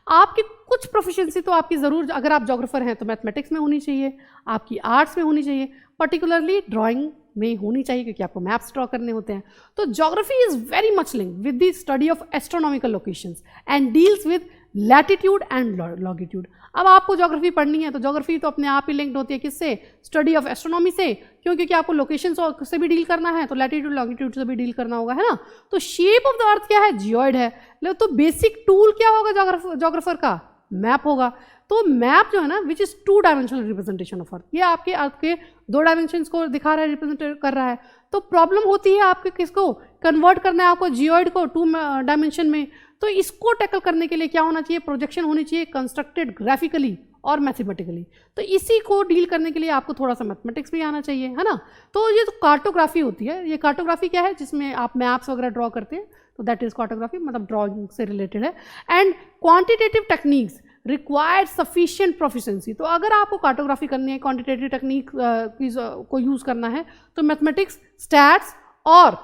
आपकी कुछ प्रोफिशिएंसी तो आपकी ज़रूर, अगर आप जोग्राफर हैं तो मैथमेटिक्स में होनी चाहिए, आपकी आर्ट्स में होनी चाहिए, पर्टिकुलरली ड्राइंग में होनी चाहिए क्योंकि आपको मैप्स ड्रॉ करने होते हैं। तो geography is very much link with the study of astronomical locations and deals with latitude and longitude. अब आपको ज्योग्राफी पढ़नी है तो ज्योग्राफी तो अपने आप ही लिंक्ड होती है किससे, स्टडी ऑफ एस्ट्रोनॉमी से, क्यों, क्योंकि आपको लोकेशन से भी डील करना है तो लैटिट्यूड लॉन्गिट्यूड से भी डील करना होगा, है ना। तो शेप ऑफ द अर्थ क्या है, जियोइड है, तो बेसिक टूल क्या होगा ज्योग्राफर का, मैप होगा। तो मैप जो है ना which is 2 dimensional representation of earth, ये आपके अर्थ के 2 डायमेंशंस को दिखा रहा है, रिप्रेजेंट कर रहा है। तो प्रॉब्लम होती है आपके किसको कन्वर्ट करना है, आपको जियोइड को 2 डायमेंशन में। तो इसको टैकल करने के लिए क्या होना चाहिए, प्रोजेक्शन होनी चाहिए कंस्ट्रक्टेड ग्राफिकली और मैथमेटिकली। तो इसी को डील करने के लिए आपको थोड़ा सा मैथमेटिक्स भी आना चाहिए, है ना। तो ये तो कार्टोग्राफी होती है, ये कार्टोग्राफी क्या है, जिसमें आप मैप्स वगैरह ड्रॉ करते हैं, तो दैट इज कार्टोग्राफी, मतलब ड्रॉइंग से रिलेटेड है। And quantitative techniques required sufficient proficiency. तो अगर आपको कार्टोग्राफी करनी है, क्वांटिटेटिव टेक्निक को यूज़ करना है, तो मैथमेटिक्स, स्टैट्स और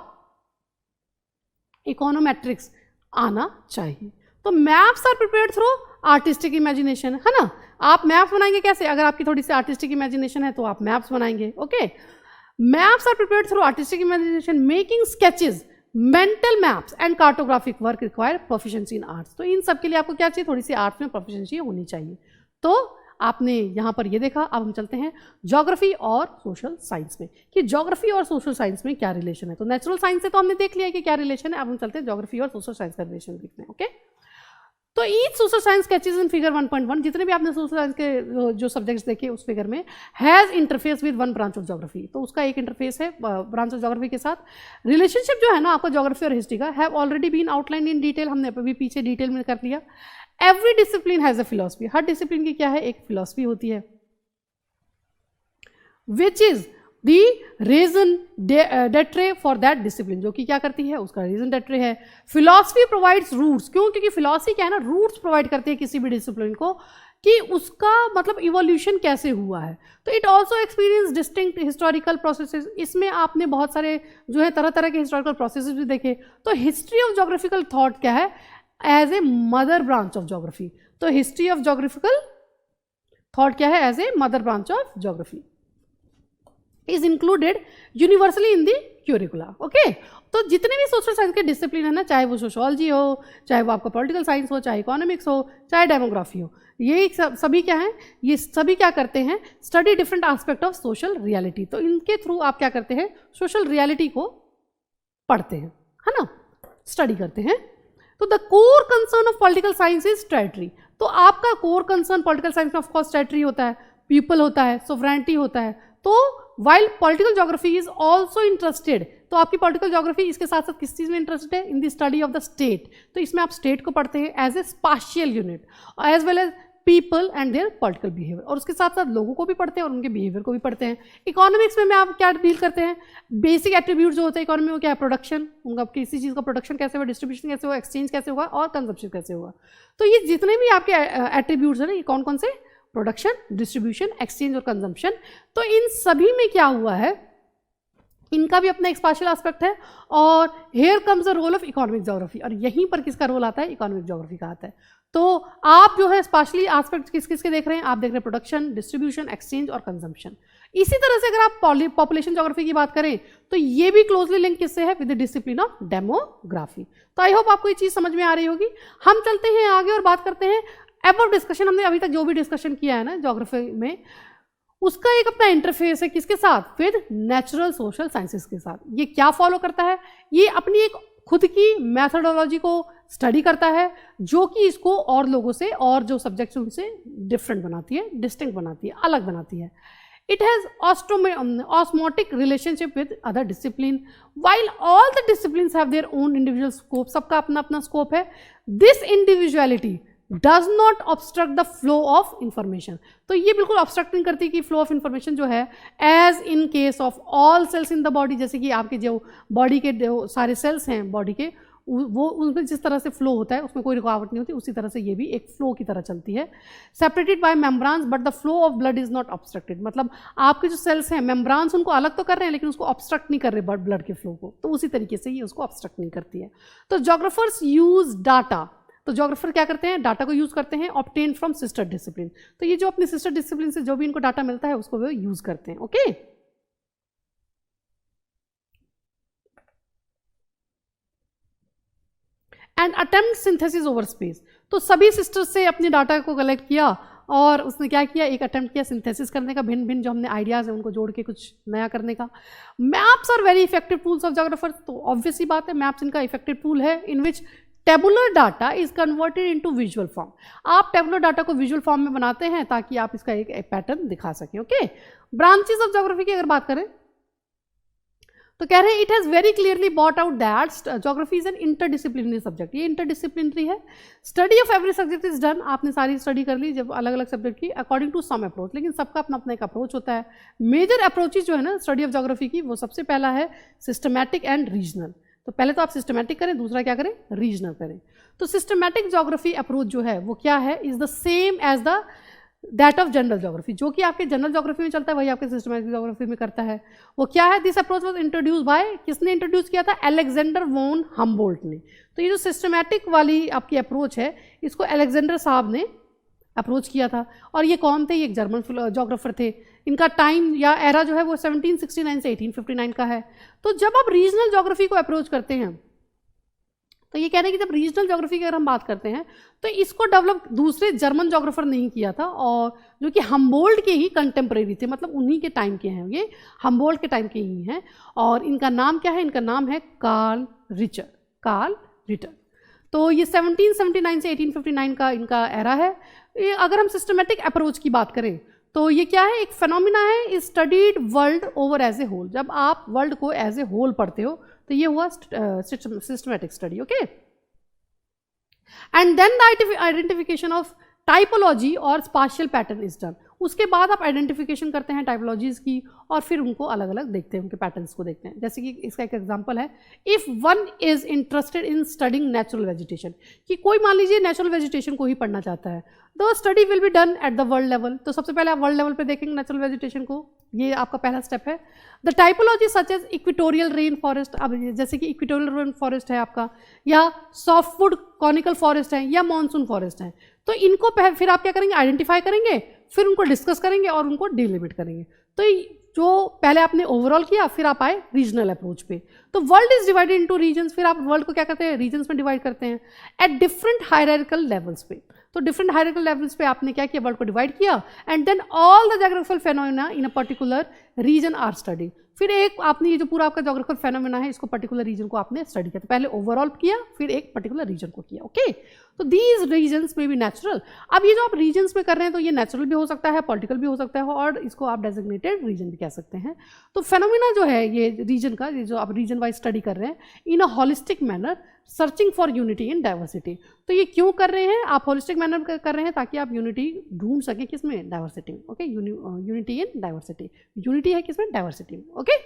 इकोनोमेट्रिक्स आना चाहिए। तो maps are prepared through artistic imagination, है ना। आप मैप्स बनाएंगे कैसे, अगर आपकी थोड़ी सी आर्टिस्टिक इमेजिनेशन है तो आप मैप्स बनाएंगे। Okay, maps are prepared through artistic imagination, making sketches, mental maps and cartographic work require proficiency in arts. तो इन सब के लिए आपको क्या चाहिए, थोड़ी सी आर्ट्स में प्रोफिशिएंसी होनी चाहिए। तो आपने यहाँ पर ये देखा। अब हम चलते हैं ज्योग्राफी और सोशल साइंस में, कि ज्योग्राफी और सोशल साइंस में क्या रिलेशन है। तो नेचुरल साइंस से तो हमने देख लिया कि क्या रिलेशन है, अब हम चलते हैं ज्योग्राफी और सोशल साइंस का रिलेशन देखते हैं। ओके, तो ईच सोशल साइंस स्केचेस इन फिगर 1.1, जितने भी आपने सोशल साइंस के जो सब्जेक्ट्स देखे उस फिगर में, has interface with 1 branch of geography. तो उसका एक इंटरफेस है ब्रांच ऑफ ज्योग्राफी के साथ। रिलेशनशिप जो है ना आपका ज्योग्राफी और हिस्ट्री का, have already been outline in detail, हमने अभी पीछे डिटेल में कर लिया। Every discipline has a philosophy, हर डिसिप्लिन की क्या है, एक फिलॉसफी होती है, which is the raison d'être for that discipline, जो कि क्या करती है, उसका रीजन डेट्रे है। फिलॉसफी प्रोवाइड्स रूट्स, क्यों, क्योंकि फिलॉसफी क्या है ना, रूट्स प्रोवाइड करती है किसी भी डिसिप्लिन को, कि उसका मतलब इवोल्यूशन कैसे हुआ है। तो it also experience distinct historical processes, इसमें आपने बहुत सारे जो है तरह तरह के हिस्टोरिकल प्रोसेसेस भी देखे। तो हिस्ट्री ऑफ ज्योग्राफिकल थॉट क्या है, as a mother branch of geography. तो हिस्ट्री ऑफ ज्योग्राफिकल थॉट क्या है, as a mother branch of geography is included universally in the curricula. Okay, तो जितने भी सोशल साइंस के डिसिप्लिन है ना, चाहे वो सोशोलॉजी हो, चाहे वो आपका पॉलिटिकल साइंस हो, चाहे इकोनॉमिक्स हो, चाहे डेमोग्राफी हो, ये सभी क्या हैं, ये सभी क्या करते हैं, study different aspect of social reality. तो इनके थ्रू आप क्या करते हैं, सोशल रियलिटी को पढ़ते हैं, है ना, स्टडी करते हैं। तो the core concern of political science is territory. तो आपका कोर कंसर्न पॉलिटिकल साइंस में ऑफकोर्स टेरिटरी होता है, पीपल होता है, सोवरेनिटी होता है। तो while political geography is also interested, तो आपकी पॉलिटिकल ज्योग्राफी इसके साथ साथ किस चीज़ में इंटरेस्टेड है, in the study of the state. तो इसमें आप स्टेट को पढ़ते हैं as a spatial unit, as well as people and their political behaviour, और उसके साथ साथ लोगों को भी पढ़ते हैं और उनके बिहेवियर को भी पढ़ते हैं। इकोनॉमिक्स में आप क्या डील करते हैं, बेसिक एट्रीब्यूट जो होते हैं इकोनॉमी में, क्या है, प्रोडक्शन, उनका किसी चीज़ का प्रोडक्शन कैसे होगा, डिस्ट्रीब्यूशन कैसे होगा, एक्सचेंज कैसे होगा और कंजप्शन कैसे होगा। तो ये जितने भी आपके एट्रीब्यूट्स हैं ना, ये कौन कौन से, प्रोडक्शन, डिस्ट्रीब्यूशन, एक्सचेंज और कंजम्पशन। तो इन सभी में क्या हुआ है, इनका भी अपना एक स्पेशल एस्पेक्ट है। और here comes the role of economic geography, और यहीं पर किसका रोल आता है, इकोनॉमिक ज्योग्राफी का आता है। तो आप जो है स्पेशली एस्पेक्ट किस किस के देख रहे हैं, आप देख रहे हैं प्रोडक्शन, डिस्ट्रीब्यूशन, एक्सचेंज और कंजम्पशन। इसी तरह से अगर आप पॉपुलेशन ज्योग्राफी की बात करें तो ये भी क्लोजली लिंक किससे है, with the discipline of demography. तो आई होप आपको ये चीज़ समझ में आ रही होगी। हम चलते हैं आगे और बात करते हैं अबाउट डिस्कशन, हमने अभी तक जो भी डिस्कशन किया है ना ज्योग्राफी में, उसका एक अपना इंटरफेस है किसके साथ, विद नेचुरल सोशल साइंसेस के साथ। ये क्या फॉलो करता है, ये अपनी एक खुद की मैथडोलॉजी को स्टडी करता है जो कि इसको और लोगों से और जो सब्जेक्ट्स उनसे डिफरेंट बनाती है, डिस्टिंक्ट बनाती है, अलग बनाती है। It has osmotic relationship with other discipline. While all the disciplines have their own individual scope, सबका अपना अपना scope है, this individuality does not obstruct the flow of information. तो ये बिल्कुल obstruct नहीं करती कि flow of information जो है, as in case of all cells in the body, जैसे कि आपके जो body के जो सारे cells हैं body के, वो उसमें जिस तरह से फ्लो होता है उसमें कोई रुकावट नहीं होती, उसी तरह से ये भी एक फ्लो की तरह चलती है। Separated by membranes but the flow of blood is not obstructed, मतलब आपके जो सेल्स हैं मेम्ब्रान्स उनको अलग तो कर रहे हैं लेकिन उसको ऑब्स्ट्रक्ट नहीं कर रहे ब्लड के फ्लो को, तो उसी तरीके से ये उसको ऑब्स्ट्रक्ट नहीं करती है। तो जोग्राफर्स यूज डाटा, तो जोग्राफर क्या करते हैं, डाटा को यूज करते हैं ऑब्टेन फ्रॉम सिस्टर डिसिप्लिन। तो ये जो अपनी सिस्टर डिसिप्लिन से जो भी इनको डाटा मिलता है उसको वो यूज करते हैं। Okay, and attempt synthesis over space, तो सभी सिस्टर्स से अपने डाटा को कलेक्ट किया और उसने क्या किया, एक अटेम्प्ट किया सिंथेसिस करने का, भिन्न भिन्न जो हमने आइडियाज़ हैं उनको जोड़ के कुछ नया करने का। Maps are very effective tools of geographers, तो ऑब्वियस ही बात है मैप्स इनका इफेक्टिव टूल है in which tabular data is converted into visual form. आप टेबुलर डाटा को विजुअल फॉर्म में बनाते हैं ताकि आप इसका एक पैटर्न दिखा सकें। ओके, ब्रांचेस ऑफ जोग्राफी की अगर बात करें तो कह रहे हैं it has very clearly bought out that geography is an interdisciplinary subject, ये इंटरडिसिप्लिनरी है। Study of every subject is done, आपने सारी स्टडी कर ली जब अलग अलग सब्जेक्ट की, अकॉर्डिंग टू सम अप्रोच, लेकिन सबका अपना अपना एक अप्रोच होता है। मेजर अप्रोचेज जो है ना स्टडी ऑफ जोग्राफी की, वो सबसे पहला है सिस्टमैटिक एंड रीजनल। तो पहले तो आप सिस्टमैटिक करें, दूसरा क्या करें, रीजनल करें। तो सिस्टमैटिक जोग्राफी अप्रोच जो है वो क्या है, is the same as the that of general geography, जो कि आपके जनरल जोग्राफी में चलता है वही आपके सिस्टमैटिक जोग्राफी में करता है। वो क्या है, this approach was introduce by, किसने इंट्रोड्यूस किया था, अलेक्जेंडर वॉन हम्बोल्ट ने। तो ये जो सिस्टमैटिक वाली आपकी अप्रोच है इसको अलेक्जेंडर साहब ने अप्रोच किया था। और ये कौन थे, ये एक जर्मन जोग्राफर थे। इनका टाइम या एरा जो है वो 1769 से 1859 का है। तो जब आप रीजनल जोग्राफी को अप्रोच करते हैं तो ये कह रहे हैं कि जब रीजनल जोग्राफी की अगर हम बात करते हैं तो इसको डेवलप दूसरे जर्मन जोग्राफर नहीं किया था, और जो कि हम्बोल्ट के ही कंटेम्प्रेरी थे, मतलब उन्हीं के टाइम के हैं, ये हम्बोल्ट के टाइम के ही हैं। और इनका नाम क्या है, इनका नाम है कार्ल रिटर। तो ये 1779 से 1859 का इनका एरा है। ये अगर हम सिस्टमेटिक अप्रोच की बात करें तो ये क्या है, एक फेनोमिना है, is studied world over as a whole. जब आप वर्ल्ड को एज ए होल पढ़ते हो तो ये हुआ systematic study. Okay, and then the identification of typology और स्पाशियल पैटर्न इज डन। उसके बाद आप आइडेंटिफिकेशन करते हैं टाइपोलॉजीज की और फिर उनको अलग अलग देखते हैं, उनके पैटर्न्स को देखते हैं। जैसे कि इसका एक एग्जांपल है, if one is interested in studying natural vegetation, कि कोई मान लीजिए नेचुरल वेजिटेशन को ही पढ़ना चाहता है, तो study will be done at the world level. तो सबसे पहले आप वर्ल्ड लेवल पे देखेंगे नेचुरल वेजिटेशन को, ये आपका पहला स्टेप है। The typology such as equatorial rain forest, अब जैसे कि इक्वेटोरियल रेन फॉरेस्ट है आपका, या सॉफ्टवुड कॉनिकल फॉरेस्ट है, या मॉनसून फॉरेस्ट है, तो इनको फिर आप क्या करेंगे, आइडेंटिफाई करेंगे, फिर उनको डिस्कस करेंगे और उनको डिलिमिट करेंगे। तो जो पहले आपने ओवरऑल किया, फिर आप आए रीजनल अप्रोच पे। तो world is divided into regions, फिर आप वर्ल्ड को क्या करते हैं, रीजन्स में डिवाइड करते हैं एट डिफरेंट हायरार्किकल लेवल्स पे। तो डिफरेंट हायरार्किकल लेवल्स पे आपने क्या किया, वर्ल्ड को डिवाइड किया, and then all the geographical phenomena in a particular region are study. फिर एक आपने ये जो पूरा आपका जोग्राफिकल फेनोमेना है इसको पर्टिकुलर रीजन को आपने स्टडी किया। तो पहले ओवरऑल किया, फिर एक पर्टिकुलर रीजन को किया। ओके, तो दीज रीजन्स में भी नेचुरल। अब ये जो आप रीजन्स में कर रहे हैं तो ये नेचुरल भी हो सकता है, पॉलिटिकल भी हो सकता है, और इसको आप डेजिग्नेटेड रीजन भी कह सकते हैं। तो फेनोमेना जो है ये रीजन का, ये जो आप रीजन वाइज स्टडी कर रहे हैं in a holistic manner, searching for unity in diversity. तो ये क्यों कर रहे हैं आप, होलिस्टिक मैनर कर रहे हैं ताकि आप यूनिटी ढूंढ सकें किसमें, डाइवर्सिटी में। Okay, unity in diversity, unity है किसमें, डाइवर्सिटी में। ओके,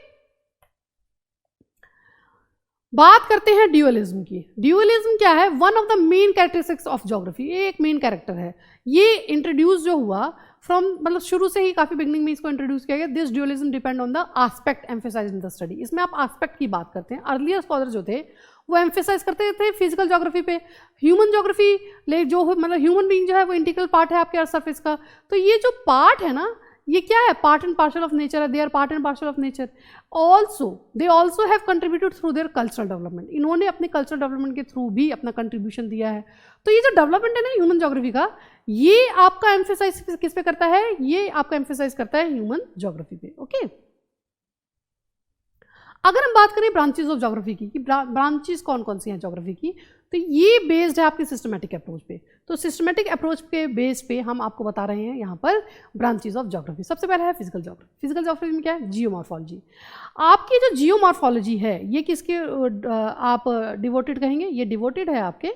बात करते हैं ड्यूअलिज्म की। ड्यूअलिज्म क्या है, one of the main characteristics of geography, ये एक मेन कैरेक्टर है। ये इंट्रोड्यूस जो हुआ फ्रॉम, मतलब शुरू से ही काफी बिगनिंग में इसको इंट्रोड्यूस किया गया। This dualism depend on the aspect emphasised in the study. इसमें आप एस्पेक्ट की बात करते हैं। अर्लियर स्कॉलर जो थे वो एम्फेसाइज करते थे फिजिकल ज्योग्राफी पे, ह्यूमन ज्योग्राफी जो मतलब ह्यूमन बीइंग जो है वो इंटीग्रल पार्ट है आपके अर्थ सरफेस का। तो ये जो पार्ट है ना, ये क्या है, part and parcel of nature है, they are part and parcel of nature. Also they also have contributed through their cultural development, इन्होंने अपने कल्चरल डेवलपमेंट के थ्रू भी अपना कंट्रीब्यूशन दिया है। तो ये जो डेवलपमेंट है ना ह्यूमन ज्योग्राफी का, ये आपका एम्फेसाइज किस पे करता है, ये आपका एम्फेसाइज करता है ह्यूमन ज्योग्राफी पे। ओके, अगर हम बात करें ब्रांचेस ऑफ ज्योग्राफी की, कि ब्रांचेस कौन कौन सी हैं ज्योग्राफी की, तो ये बेस्ड है आपके सिस्टमेटिक अप्रोच पे। तो सिस्टमेटिक अप्रोच के बेस पे हम आपको बता रहे हैं यहाँ पर ब्रांचेस ऑफ ज्योग्राफी। सबसे पहला है फिजिकल ज्योग्राफी। फिजिकल ज्योग्राफी में क्या है, जियोमॉर्फोलॉजी। आपकी जो जियोमॉर्फोलॉजी है ये किसके आप डिवोटेड कहेंगे, ये डिवोटेड है आपके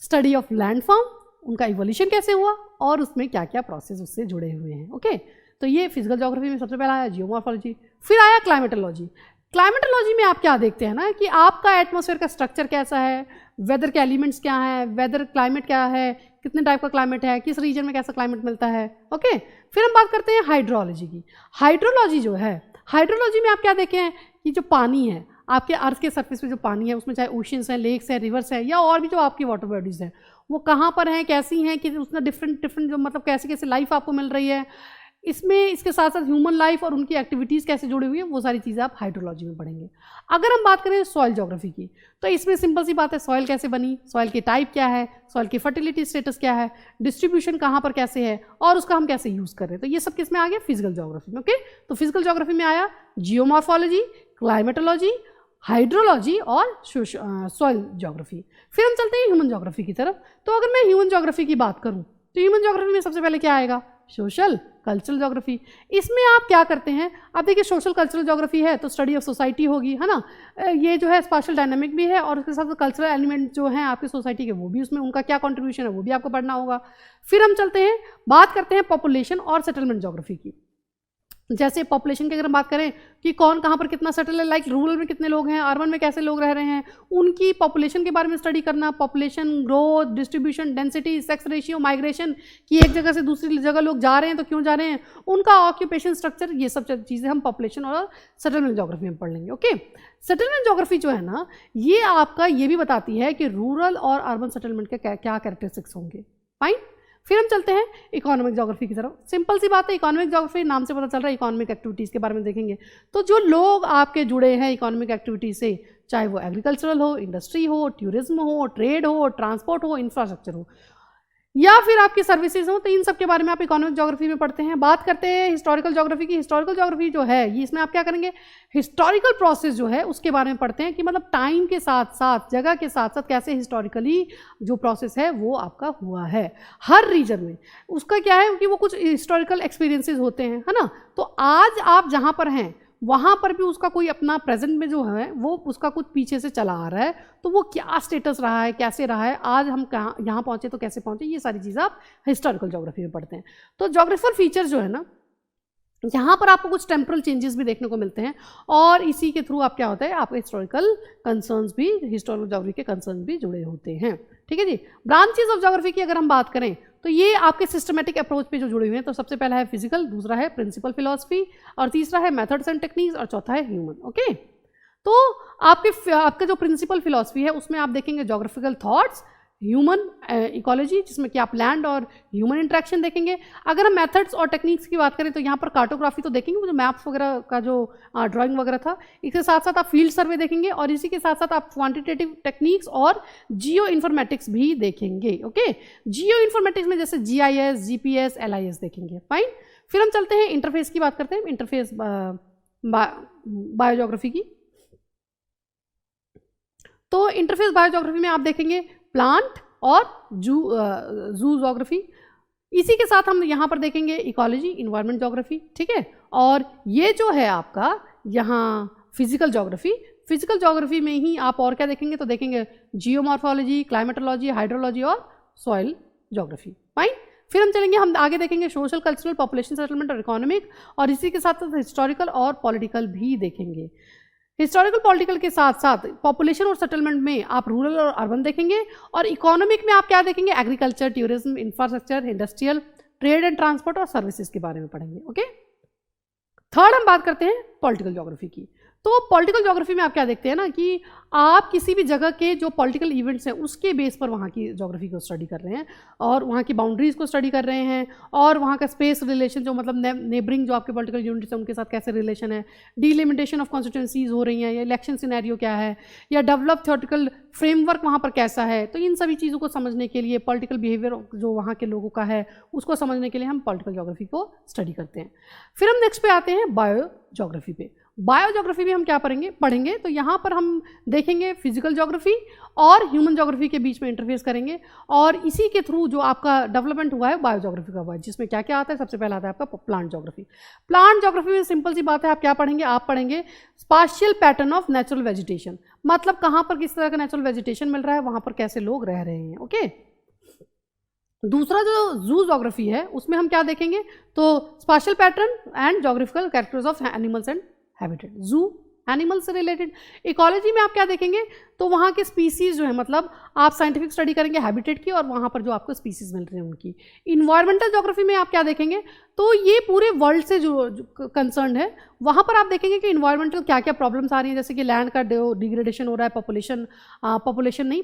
स्टडी ऑफ लैंडफॉर्म, उनका इवोल्यूशन कैसे हुआ और उसमें क्या क्या प्रोसेस उससे जुड़े हुए हैं। ओके, तो ये फिजिकल ज्योग्राफी में सबसे पहला आया जियोमॉर्फोलॉजी। फिर आया क्लाइमेटोलॉजी। क्लाइमेटोलॉजी में आप क्या देखते हैं ना कि आपका एटमॉस्फेयर का स्ट्रक्चर कैसा है, वेदर के एलिमेंट्स क्या हैं, वेदर क्लाइमेट क्या है, कितने टाइप का क्लाइमेट है, किस रीजन में कैसा क्लाइमेट मिलता है। ओके, फिर हम बात करते हैं हाइड्रोलॉजी की। हाइड्रोलॉजी जो है, हाइड्रोलॉजी में आप क्या देखें हैं कि जो पानी है आपके अर्थ के सरफेस पे, जो पानी है उसमें चाहे ओशियंस हैं, लेक्स हैं, रिवर्स हैं, या और भी जो आपकी वाटर बॉडीज़ हैं वो कहाँ पर हैं, कैसी हैं, कि उसमें डिफरेंट डिफरेंट जो मतलब कैसे कैसे लाइफ आपको मिल रही है, इसमें इसके साथ साथ ह्यूमन लाइफ और उनकी एक्टिविटीज़ कैसे जुड़ी हुई है, वो सारी चीज़ें आप हाइड्रोलॉजी में पढ़ेंगे। अगर हम बात करें सॉइल ज्योग्राफी की, तो इसमें सिंपल सी बात है, सॉइल कैसे बनी, सॉइल की टाइप क्या है, सॉइल की फर्टिलिटी स्टेटस क्या है, डिस्ट्रीब्यूशन कहाँ पर कैसे है और उसका हम कैसे यूज़ कर रहे हैं। तो ये सब किस में आ गया, फिजिकल ज्योग्राफी में। ओके, तो फिजिकल ज्योग्राफी में आया जियोमॉर्फोलॉजी, क्लाइमेटोलॉजी, हाइड्रोलॉजी और सॉइल ज्योग्राफी। फिर हम चलते हैं ह्यूमन ज्योग्राफी की तरफ। तो अगर मैं ह्यूमन ज्योग्राफी की बात करूँ तो ह्यूमन ज्योग्राफी में सबसे पहले क्या आएगा, सोशल कल्चरल ज्योग्राफी। इसमें आप क्या करते हैं, आप देखिए सोशल कल्चरल ज्योग्राफी है तो स्टडी ऑफ सोसाइटी होगी, है ना, ये जो है स्पेशल डायनामिक भी है और उसके साथ कल्चरल एलिमेंट जो हैं आपकी सोसाइटी के वो भी, उसमें उनका क्या कंट्रीब्यूशन है वो भी आपको पढ़ना होगा। फिर हम चलते हैं, बात करते हैं पॉपुलेशन और सेटलमेंट ज्योग्राफी की। जैसे पॉपुलेशन की अगर हम बात करें कि कौन कहाँ पर कितना सेटल है, लाइक रूरल में कितने लोग हैं, अर्बन में कैसे लोग रह रहे हैं, उनकी पॉपुलेशन के बारे में स्टडी करना, population growth, distribution, density, sex ratio, migration, कि एक जगह से दूसरी जगह लोग जा रहे हैं तो क्यों जा रहे हैं, उनका ऑक्यूपेशन स्ट्रक्चर, ये सब चीज़ें हम पॉपुलेशन और सेटलमेंट ज्योग्राफी में पढ़ लेंगे। ओके, सेटलमेंट ज्योग्राफी जो है ना, ये आपका ये भी बताती है कि रूरल और अर्बन सेटलमेंट के क्या कैरेक्टरिस्टिक्स होंगे। फाइन, फिर हम चलते हैं इकोनॉमिक ज्योग्राफी की तरफ। सिंपल सी बात है, इकोनॉमिक ज्योग्राफी नाम से पता चल रहा है, इकोनॉमिक एक्टिविटीज़ के बारे में देखेंगे। तो जो लोग आपके जुड़े हैं इकोनॉमिक एक्टिविटीज से, चाहे वो एग्रीकल्चरल हो, इंडस्ट्री हो, टूरिज्म हो, ट्रेड हो, ट्रांसपोर्ट हो, इंफ्रास्ट्रक्चर हो, या फिर आपकी सर्विसेज हो, तो इन सब के बारे में आप इकोनॉमिक ज्योग्राफी में पढ़ते हैं। बात करते हैं हिस्टोरिकल ज्योग्राफी की। हिस्टोरिकल ज्योग्राफी जो है ये, इसमें आप क्या करेंगे, हिस्टोरिकल प्रोसेस जो है उसके बारे में पढ़ते हैं कि मतलब टाइम के साथ साथ, जगह के साथ साथ कैसे हिस्टोरिकली जो प्रोसेस है वो आपका हुआ है हर रीजन में। उसका क्या है कि वो कुछ हिस्टोरिकल एक्सपीरियंसेस होते हैं, है ना। तो आज आप जहाँ पर हैं वहाँ पर भी उसका कोई अपना प्रेजेंट में जो है वो उसका कुछ पीछे से चला आ रहा है, तो वो क्या स्टेटस रहा है, कैसे रहा है, आज हम कहाँ यहाँ पहुँचे तो कैसे पहुँचे, ये सारी चीज़ें आप हिस्टोरिकल ज्योग्राफी में पढ़ते हैं। तो ज्योग्राफिकल फीचर्स जो है ना, यहाँ पर आपको कुछ टेम्परल चेंजेस भी देखने को मिलते हैं और इसी के थ्रू आप क्या होता है, आपके हिस्टोरिकल कंसर्न्स भी, हिस्टोरिकल ज्योग्राफी के कंसर्न भी जुड़े होते हैं। ठीक है जी। ब्रांचेस ऑफ ज्योग्राफी की अगर हम बात करें तो ये आपके सिस्टमेटिक अप्रोच पे जो जुड़े हुए हैं, तो सबसे पहला है फिजिकल, दूसरा है प्रिंसिपल फिलॉसफी और तीसरा है मेथड्स एंड टेक्निक्स और चौथा है ह्यूमन। ओके, तो आपका जो प्रिंसिपल फिलॉसफी है उसमें आप देखेंगे ज्योग्राफिकल थॉट्स, ह्यूमन इकोलॉजी जिसमें कि आप लैंड और ह्यूमन इंट्रैक्शन देखेंगे। अगर हम मेथड्स और टेक्निक्स की बात करें तो यहाँ पर कार्टोग्राफी तो देखेंगे, वो जो मैप्स वगैरह का जो ड्राइंग वगैरह था, इसके साथ साथ आप फील्ड सर्वे देखेंगे और इसी के साथ साथ आप क्वांटिटेटिव टेक्निक्स और जियो इन्फॉर्मेटिक्स भी देखेंगे। ओके, जियो इन्फॉर्मेटिक्स में जैसे GIS, GPS, LIS देखेंगे। फाइन, फिर हम चलते हैं इंटरफेस की बात करते हैं, इंटरफेस बायोजोग्राफी की। तो इंटरफेस बायोजोग्राफी में आप देखेंगे प्लांट और जूजोग्राफी। इसी के साथ हम यहाँ पर देखेंगे इकोलॉजी, इन्वायरमेंट ज्योग्राफी। ठीक है, और ये जो है आपका यहाँ फिजिकल ज्योग्राफी, फिजिकल ज्योग्राफी में ही आप और क्या देखेंगे, तो देखेंगे जियोमॉर्फोलॉजी, क्लाइमेटोलॉजी, हाइड्रोलॉजी और सॉइल ज्योग्राफी। फाइन, फिर हम चलेंगे, हम आगे देखेंगे सोशल, कल्चरल, पॉपुलेशन सेटलमेंट और इकोनॉमिक, और इसी के साथ साथ हिस्टोरिकल और पॉलिटिकल भी देखेंगे। हिस्टोरिकल पॉलिटिकल के साथ साथ पॉपुलेशन और सेटलमेंट में आप रूरल और अर्बन देखेंगे, और इकोनॉमिक में आप क्या देखेंगे, agriculture, tourism, infrastructure, industrial, trade and transport और सर्विसेज के बारे में पढ़ेंगे। ओके, थर्ड हम बात करते हैं पॉलिटिकल ज्योग्राफी की। तो पॉलिटिकल ज्योग्राफी में आप क्या देखते हैं ना कि आप किसी भी जगह के जो पॉलिटिकल इवेंट्स हैं उसके बेस पर वहाँ की ज्योग्राफी को स्टडी कर रहे हैं और वहाँ की बाउंड्रीज को स्टडी कर रहे हैं और वहाँ का स्पेस रिलेशन जो मतलब नेबरिंग जो आपके पॉलिटिकल यूनिट्स हैं उनके साथ कैसे रिलेशन है, डिलिमिटेशन ऑफ कॉन्स्टिट्यूंसीज हो रही हैं या इलेक्शन सिनेरियो क्या है या डेवलप थ्योरेटिकल फ्रेमवर्क वहाँ पर कैसा है। तो इन सभी चीज़ों को समझने के लिए पॉलिटिकल बिहेवियर जो वहाँ के लोगों का है उसको समझने के लिए हम पॉलिटिकल ज्योग्राफी को स्टडी करते हैं। फिर हम नेक्स्ट पे आते हैं बायो ज्योग्राफी पे। बायोज्योग्राफी भी हम क्या पढ़ेंगे तो यहाँ पर हम देखेंगे फिजिकल ज्योग्राफी और ह्यूमन ज्योग्राफी के बीच में इंटरफेस करेंगे और इसी के थ्रू जो आपका डेवलपमेंट हुआ है बायोज्योग्राफी का हुआ है, जिसमें क्या क्या आता है। सबसे पहला आता है आपका प्लांट ज्योग्राफी। प्लांट ज्योग्राफी में सिंपल सी बात है, आप क्या पढ़ेंगे, आप पढ़ेंगे spatial pattern of natural vegetation, मतलब कहाँ पर किस तरह का नेचुरल वेजिटेशन मिल रहा है, वहाँ पर कैसे लोग रह रहे हैं। ओके, दूसरा जो जू ज्योग्राफी है उसमें हम क्या देखेंगे तो spatial pattern and geographical characters of animals and habitat, zoo animal से रिलेटेड। इकोलॉजी में आप क्या देखेंगे तो वहाँ के स्पीसीज जो है, मतलब आप साइंटिफिक स्टडी करेंगे हैबिटेट की और वहाँ पर जो आपको स्पीसीज मिल रही हैं उनकी। इन्वायरमेंटल ज्योग्राफी में आप क्या देखेंगे तो ये पूरे वर्ल्ड से जो कंसर्न है वहाँ पर आप देखेंगे कि इन्वायरमेंटल क्या क्या प्रॉब्लम्स आ रही हैं, जैसे कि लैंड का डिग्रेडेशन हो रहा है, पॉपुलेशन नहीं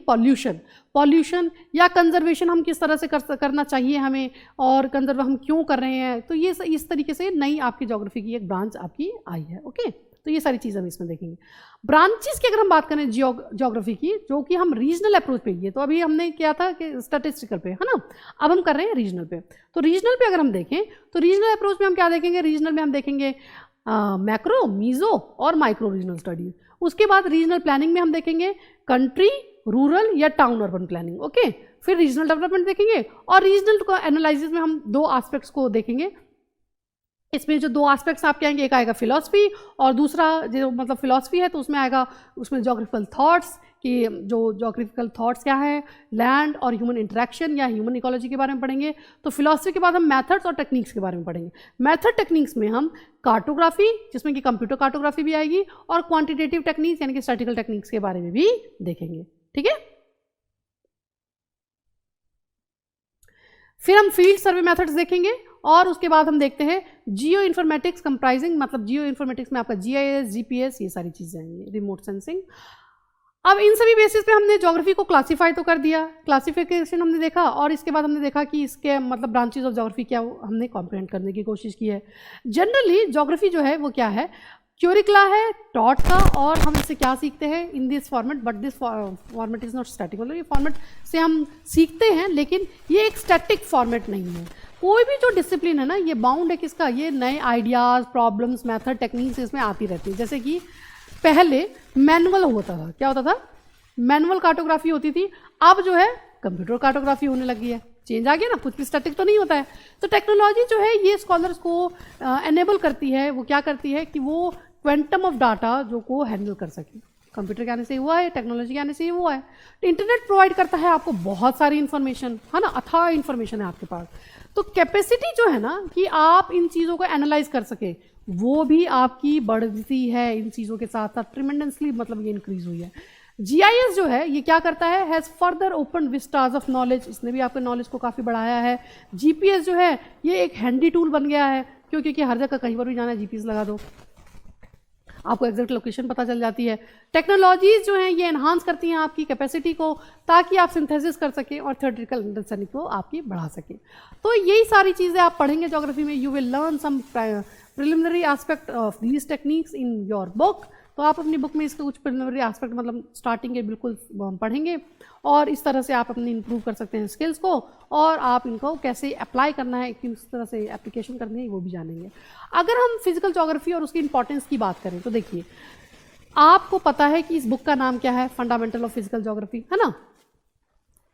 पॉल्यूशन या कंजर्वेशन हम किस तरह से करना चाहिए हमें और कंजर्व हम क्यों कर रहे हैं। तो ये इस तरीके से नई आपकी ज्योग्राफी की एक ब्रांच आपकी आई है। ओके, तो ये सारी चीज़ हम इसमें देखेंगे। ब्रांचेस की अगर हम बात करें ज्योग्राफी की, जो कि हम रीजनल अप्रोच पे, ये तो अभी हमने किया था कि स्टैटिस्टिकल पे, है ना, अब हम कर रहे हैं रीजनल पे। तो रीजनल पे अगर हम देखें तो रीजनल अप्रोच में हम क्या देखेंगे, रीजनल में हम देखेंगे मैक्रो, मीजो और माइक्रो रीजनल स्टडीज। उसके बाद रीजनल प्लानिंग में हम देखेंगे कंट्री, रूरल या टाउन अर्बन प्लानिंग। ओके, फिर रीजनल डेवलपमेंट देखेंगे और रीजनल एनालिसिस में हम दो एस्पेक्ट्स को देखेंगे। इसमें जो दो एस्पेक्ट्स आपके आएंगे, एक आएगा फिलॉसफी और दूसरा जो मतलब फिलॉसफी है तो उसमें आएगा उसमें ज्योग्राफिकल थॉट्स कि जो ज्योग्राफिकल थॉट्स क्या है, लैंड और ह्यूमन इंटरेक्शन या ह्यूमन इकोलॉजी के बारे में पढ़ेंगे। तो फिलॉसफी के बाद हम मेथड्स और टेक्निक्स के बारे में पढ़ेंगे। मेथड टेक्निक्स में हम कार्टोग्राफी, जिसमें कि कंप्यूटर कार्टोग्राफी भी आएगी, और क्वांटिटेटिव टेक्निक्स यानी कि स्टैटिकल टेक्निक्स के बारे में भी देखेंगे। ठीक है, फिर हम फील्ड सर्वे मेथड्स देखेंगे और उसके बाद हम देखते हैं जियो इन्फॉर्मेटिक्स कंप्राइजिंग, मतलब जियो इन्फॉर्मेटिक्स में आपका GIS, GPS ये सारी चीज़ें आएंगी, रिमोट सेंसिंग। अब इन सभी बेसिस पे हमने ज्योग्राफी को क्लासीफाई तो कर दिया, क्लासिफिकेशन हमने देखा और इसके बाद हमने देखा कि इसके मतलब ब्रांचेस ऑफ ज्योग्राफी क्या हमने कॉम्प्रिहेंड करने की कोशिश की है। जनरली ज्योग्राफी जो है वो क्या है, क्यूरिकला है टॉट का, और हम इससे क्या सीखते हैं in this format, but this format is not static, मतलब ये फॉर्मेट से हम सीखते हैं लेकिन ये एक स्टैटिक फॉर्मेट नहीं है। कोई भी जो डिसिप्लिन है ना ये बाउंड है किसका, ये नए आइडियाज़, प्रॉब्लम्स, मेथड, टेक्निक्स इसमें आती रहती है। जैसे कि पहले मैनुअल होता था, क्या होता था, मैनुअल कार्टोग्राफी होती थी, अब जो है कंप्यूटर कार्टोग्राफी होने लगी है। चेंज आ गया ना, कुछ भी स्टैटिक तो नहीं होता है। तो टेक्नोलॉजी जो है ये स्कॉलर्स को एनेबल करती है, वो क्या करती है कि वो क्वांटम ऑफ डाटा जो को हैंडल कर सके। कंप्यूटर के आने से हुआ है, टेक्नोलॉजी के आने से ही हुआ है। इंटरनेट प्रोवाइड करता है आपको बहुत सारी इन्फॉर्मेशन, है ना, अथाह इन्फॉर्मेशन है आपके पास। तो कैपेसिटी जो है ना कि आप इन चीज़ों को एनालाइज कर सके वो भी आपकी बढ़ती है इन चीज़ों के साथ साथ ट्रिमेंडसली, मतलब ये इंक्रीज हुई है। GIS जो है ये क्या करता है, has further open vistas of knowledge, इसने भी आपके नॉलेज को काफ़ी बढ़ाया है। GPS जो है ये एक हैंडी टूल बन गया है, क्योंकि हर जगह कहीं पर भी जाना है GPS लगा दो, आपको एग्जैक्ट लोकेशन पता चल जाती है। टेक्नोलॉजीज जो हैं ये एनहांस करती हैं आपकी कैपेसिटी को, ताकि आप सिंथेसिस कर सकें और थ्योरेटिकल अंडरस्टैंडिंग को आपकी बढ़ा सकें। तो यही सारी चीज़ें आप पढ़ेंगे ज्योग्राफी में। You will learn some preliminary aspect of these techniques in your book. तो आप अपनी बुक में इसके कुछ प्रिलिमिनरी एस्पेक्ट मतलब स्टार्टिंग के बिल्कुल पढ़ेंगे और इस तरह से आप अपनी इंप्रूव कर सकते हैं स्किल्स को, और आप इनको कैसे अप्लाई करना है, किस तरह से एप्लीकेशन करनी है वो भी जानेंगे। अगर हम फिजिकल ज्योग्राफी और उसकी इंपॉर्टेंस की बात करें तो देखिए, आपको पता है कि इस बुक का नाम क्या है, फंडामेंटल ऑफ फिजिकल ज्योग्राफी, है ना।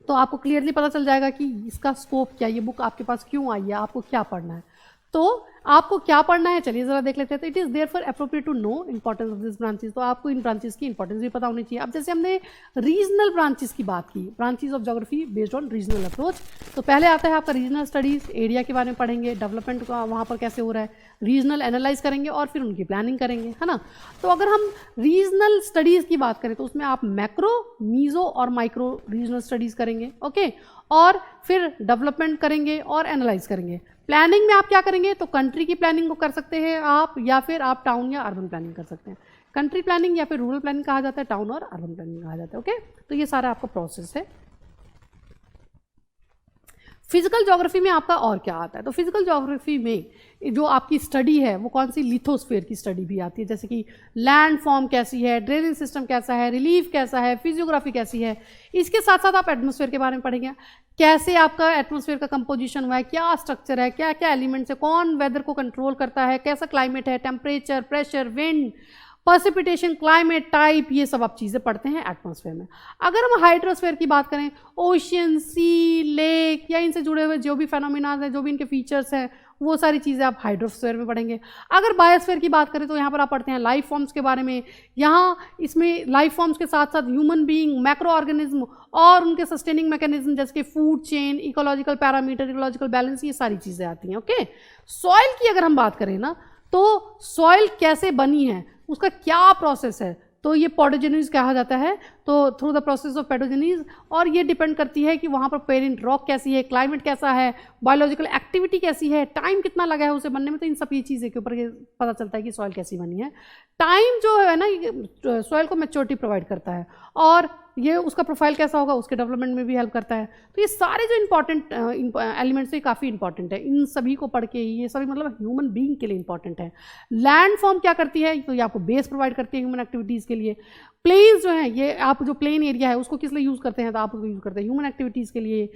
तो आपको क्लियरली पता चल जाएगा कि इसका स्कोप क्या, ये बुक आपके पास क्यों आई है, आपको क्या पढ़ना है। तो आपको क्या पढ़ना है चलिए ज़रा देख लेते हैं। तो it is there for appropriate to know importance of this branches. तो आपको इन ब्रांचेस की इंपॉर्टेंस भी पता होनी चाहिए। अब जैसे हमने रीजनल ब्रांचेस की बात की, branches of geography based on regional approach, तो पहले आता है आपका रीजनल स्टडीज़, एरिया के बारे में पढ़ेंगे, डेवलपमेंट का वहाँ पर कैसे हो रहा है, रीजनल एनालाइज करेंगे और फिर उनकी प्लानिंग करेंगे, है ना। तो अगर हम रीजनल स्टडीज़ की बात करें तो उसमें आप मैक्रो, मीजो और माइक्रो रीजनल स्टडीज़ करेंगे, ओके, और फिर डेवलपमेंट करेंगे और एनालाइज करेंगे। प्लानिंग में आप क्या करेंगे, तो कंट्री की प्लानिंग को कर सकते हैं आप, या फिर आप टाउन या अर्बन प्लानिंग कर सकते हैं। कंट्री प्लानिंग या फिर रूरल प्लानिंग कहा जाता है, टाउन और अर्बन प्लानिंग कहा जाता है। ओके, तो ये सारा आपका प्रोसेस है। फिजिकल ज्योग्राफी में आपका और क्या आता है, तो फिजिकल ज्योग्राफी में जो आपकी स्टडी है वो कौन सी, लिथोस्फीयर की स्टडी भी आती है, जैसे कि लैंड फॉर्म कैसी है, ड्रेनेज सिस्टम कैसा है, रिलीफ कैसा है, फिजियोग्राफी कैसी है। इसके साथ साथ आप एटमॉस्फेयर के बारे में पढ़ेंगे, कैसे आपका एटमॉस्फेयर का कंपोजिशन हुआ है, क्या स्ट्रक्चर है, क्या क्या एलिमेंट्स है, कौन वेदर को कंट्रोल करता है, कैसा क्लाइमेट है, temperature, pressure, wind, पर्सिपिटेशन, climate type, ये सब आप चीज़ें पढ़ते हैं एटमॉस्फेयर में। अगर हम हाइड्रोस्फेयर की बात करें, ओशियन, सी, लेक या इनसे जुड़े हुए जो भी फेनोमिना हैं, जो भी इनके फीचर्स हैं, वो सारी चीज़ें आप हाइड्रोस्फेयर में पढ़ेंगे। अगर बायोस्फेयर की बात करें तो यहाँ पर आप पढ़ते हैं लाइफ फॉर्म्स के बारे में। यहाँ इसमें लाइफ फॉर्म्स के साथ साथ ह्यूमन बीइंग, मैक्रो ऑर्गेनिज्म और उनके सस्टेनिंग मैकेनिज्म जैसे कि food chain, ecological parameter, ecological balance, ये सारी चीज़ें आती हैं। ओके, सॉइल की अगर हम बात करें ना, तो सॉइल कैसे बनी है, उसका क्या प्रोसेस है, तो ये पोडोजेनिस कहा जाता है, तो थ्रू द प्रोसेस ऑफ पेडोजेनिस। और ये डिपेंड करती है कि वहाँ पर पेरेंट रॉक कैसी है, क्लाइमेट कैसा है, बायोलॉजिकल एक्टिविटी कैसी है, टाइम कितना लगा है उसे बनने में। तो इन सब ये चीज़ें के ऊपर पता चलता है कि सॉइल कैसी बनी है। टाइम जो है ना, सॉइल को मैच्योरिटी प्रोवाइड करता है, और ये उसका प्रोफाइल कैसा होगा उसके डेवलपमेंट में भी हेल्प करता है। तो ये सारे जो इंपॉर्टेंट एलिमेंट्स ये काफ़ी इंपॉर्टेंट है, इन सभी को पढ़ के ये सभी मतलब ह्यूमन बीइंग के लिए इंपॉर्टेंट है। लैंड फॉर्म क्या करती है, तो ये आपको बेस प्रोवाइड करती है ह्यूमन एक्टिविटीज़ के लिए। प्लेन्स जो है, ये आप जो प्लेन एरिया है उसको किस लिए यूज़ करते हैं, तो आप उसको यूज़ करते हैं ह्यूमन एक्टिविटीज़ के लिए,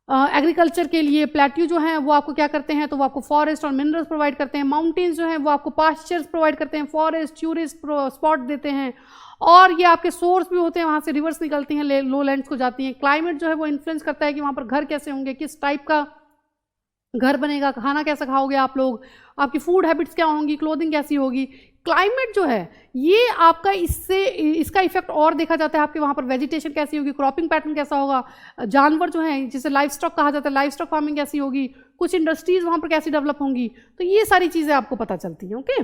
एग्रीकल्चर के लिए। प्लेट्यू जो है वो आपको क्या करते हैं, तो वो आपको फॉरेस्ट और मिनरल्स प्रोवाइड करते हैं। माउंटेन्स जो हैं वो आपको पास्चर्स प्रोवाइड करते हैं, फॉरेस्ट, टूरिस्ट स्पॉट देते हैं, और ये आपके सोर्स भी होते हैं, वहाँ से रिवर्स निकलती हैं, लो लैंड्स को जाती हैं। क्लाइमेट जो है वो इन्फ्लुएंस करता है कि वहाँ पर घर कैसे होंगे, किस टाइप का घर बनेगा, खाना कैसा खाओगे आप लोग, आपकी फूड हैबिट्स क्या होंगी, क्लोथिंग कैसी होगी। क्लाइमेट जो है ये आपका इसका इफेक्ट और देखा जाता है आपके वहाँ पर वेजिटेशन कैसी होगी, क्रॉपिंग पैटर्न कैसा होगा, जानवर जो है जिसे लाइफ स्टॉक कहा जाता है, लाइफ स्टॉक फार्मिंग कैसी होगी, कुछ इंडस्ट्रीज वहाँ पर कैसी डेवलप होंगी। तो ये सारी चीज़ें आपको पता चलती हैं। Okay,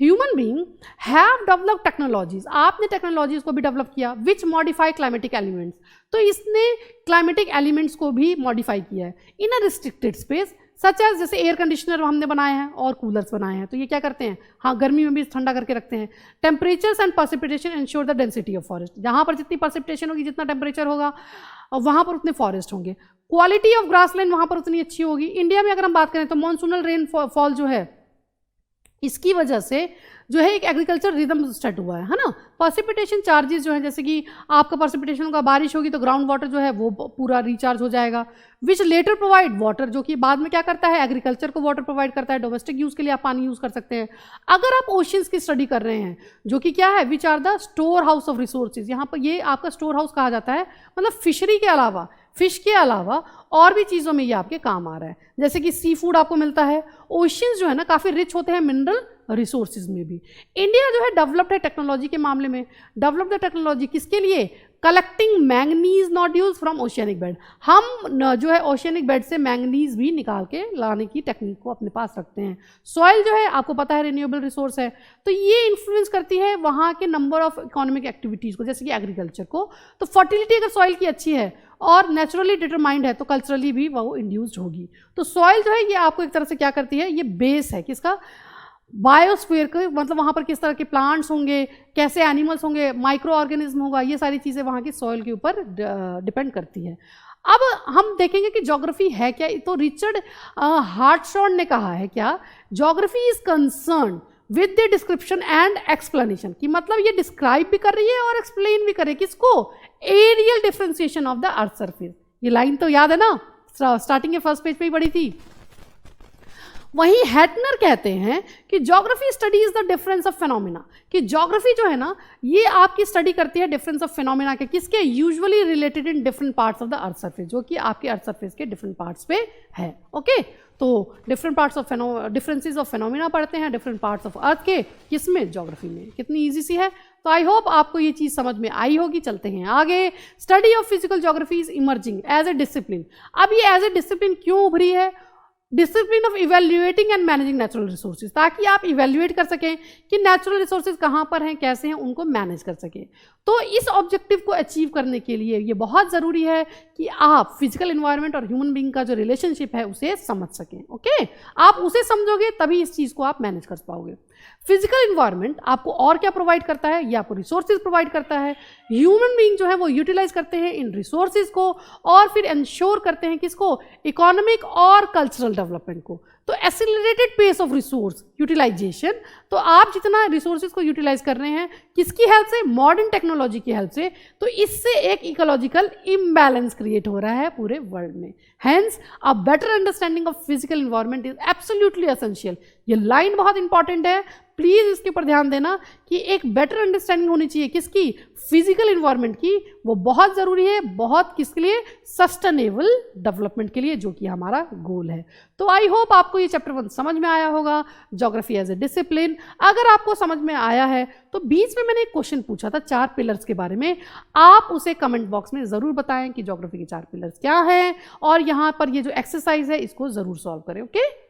human being have developed technologies, आपने टेक्नोलॉजीज को भी डेवलप किया, विच मॉडिफाई क्लाइमेटिक एलिमेंट्स, तो इसने क्लाइमेटिक एलिमेंट्स को भी मॉडिफाई किया है इन अ रिस्ट्रिक्टेड स्पेस, सच एज जैसे एयर कंडीशनर हमने बनाए हैं और कूलर्स बनाए हैं। तो ये क्या करते हैं, हाँ गर्मी में भी ठंडा करके रखते हैं। Temperatures and पर्सिपिटेशन ensure the density of forest, जहाँ पर जितनी पर्सिपिटेशन होगी, जितना टेम्परेचर होगा, वहाँ पर उतने फॉरेस्ट होंगे। क्वालिटी ऑफ ग्रासलैंड वहाँ पर उतनी अच्छी होगी। इंडिया में अगर हम बात करें तो मॉनसूनल रेन फॉल जो है, इसकी वजह से जो है एक एग्रीकल्चर रिदम सेट हुआ है ना। पर्सिपिटेशन चार्जेस जो है, जैसे कि आपका पर्सिपिटेशन होगा, बारिश होगी तो ग्राउंड वाटर जो है वो पूरा रिचार्ज हो जाएगा, विच लेटर प्रोवाइड वाटर, जो कि बाद में क्या करता है, एग्रीकल्चर को वाटर प्रोवाइड करता है, डोमेस्टिक यूज़ के लिए आप पानी यूज़ कर सकते हैं। अगर आप ओशियंस की स्टडी कर रहे हैं, जो कि क्या है, which are the store house of resources, यहाँ पर ये आपका स्टोर हाउस कहा जाता है, मतलब फिशरी के अलावा, फिश के अलावा और भी चीज़ों में ये आपके काम आ रहा है। जैसे कि सी फूड आपको मिलता है। ओशियंस जो है ना काफ़ी रिच होते हैं मिनरल रिसोर्सेज में भी। इंडिया जो है डेवलप्ड है टेक्नोलॉजी के मामले में। डेवलप्ड है टेक्नोलॉजी किसके लिए, collecting manganese nodules from oceanic bed, हम जो है ओशियनिक बेड से मैंगनीज भी निकाल के लाने की टेक्निक को अपने पास रखते हैं। सॉइल जो है आपको पता है रिन्यूएबल रिसोर्स है, तो ये इन्फ्लुएंस करती है वहाँ के नंबर ऑफ इकोनॉमिक एक्टिविटीज़ को, जैसे कि एग्रीकल्चर को। तो फर्टिलिटी अगर सॉइल की अच्छी है और नेचुरली डिटरमाइंड है तो कल्चरली भी वो इंड्यूस्ड होगी। तो सॉइल जो है ये आपको एक तरह से क्या करती है, ये बेस है किसका, बायोस्फीयर के, मतलब वहाँ पर किस तरह के प्लांट्स होंगे, कैसे एनिमल्स होंगे, माइक्रो ऑर्गेनिज्म होगा, ये सारी चीज़ें वहाँ की सॉइल के ऊपर डिपेंड करती है। अब हम देखेंगे कि ज्योग्राफी है क्या। तो रिचर्ड हार्टशॉर्न ने कहा है क्या, geography is concern with the description and explanation, कि मतलब ये डिस्क्राइब भी कर रही है और एक्सप्लेन भी कर रही है किसको, areal differentiation of the earth surface. ये लाइन तो याद है ना, स्टार्टिंग के फर्स्ट पेज पे ही पढ़ी थी। वहीं हैटनर कहते हैं कि geography studies the difference of phenomena, कि ज्योग्राफी जो है ना ये आपकी स्टडी करती है डिफरेंस ऑफ फेनोमेना के, किसके, usually related in different parts of the earth surface, जो कि आपके अर्थ सरफेस के डिफरेंट पार्ट्स पे है। ओके, तो different parts of differences of phenomena पढ़ते हैं डिफरेंट पार्ट्स ऑफ अर्थ के, किसमें, ज्योग्राफी में। कितनी ईजी सी है। तो आई होप आपको ये चीज़ समझ में आई होगी। चलते हैं आगे। Study of physical geography is emerging as a discipline. अब ये एज ए डिसिप्लिन क्यों उभरी है, discipline of evaluating and managing natural resources, ताकि आप इवेल्युएट कर सकें कि नेचुरल रिसोर्सेज कहाँ पर हैं, कैसे हैं, उनको मैनेज कर सकें। तो इस ऑब्जेक्टिव को अचीव करने के लिए ये बहुत ज़रूरी है कि आप फिजिकल एनवायरनमेंट और ह्यूमन बीइंग का जो रिलेशनशिप है उसे समझ सकें। ओके, आप उसे समझोगे तभी इस चीज़ को आप मैनेज कर पाओगे। फिजिकल इन्वायरमेंट आपको और क्या प्रोवाइड करता है, ये आपको रिसोर्सेज प्रोवाइड करता है। ह्यूमन बीइंग जो है वो यूटिलाइज करते हैं इन रिसोर्सेज को और फिर इंश्योर करते हैं किसको, इकोनॉमिक और कल्चरल डेवलपमेंट को। तो accelerated pace of resource utilisation, तो आप जितना रिसोर्सेज को यूटिलाइज कर रहे हैं किसकी हेल्प से, मॉडर्न टेक्नोलॉजी की हेल्प से, तो इससे एक इकोलॉजिकल इम्बैलेंस क्रिएट हो रहा है पूरे वर्ल्ड में। Hence a better understanding of physical environment is absolutely essential. ये लाइन बहुत इंपॉर्टेंट है, प्लीज़ इसके ऊपर ध्यान देना कि एक बेटर अंडरस्टैंडिंग होनी चाहिए किसकी, फिजिकल इन्वायरमेंट की। वो बहुत ज़रूरी है, बहुत किसके लिए, सस्टेनेबल डेवलपमेंट के लिए, जो कि हमारा गोल है। तो आई होप आपको ये चैप्टर 1 समझ में आया होगा, ज्योग्राफी एज ए डिसिप्लिन। अगर आपको समझ में आया है तो बीच में मैंने एक क्वेश्चन पूछा था 4 पिलर्स के बारे में, आप उसे कमेंट बॉक्स में ज़रूर बताएं कि ज्योग्राफी के 4 पिलर्स क्या हैं, और यहाँ पर ये जो एक्सरसाइज है इसको ज़रूर सॉल्व करें। ओके।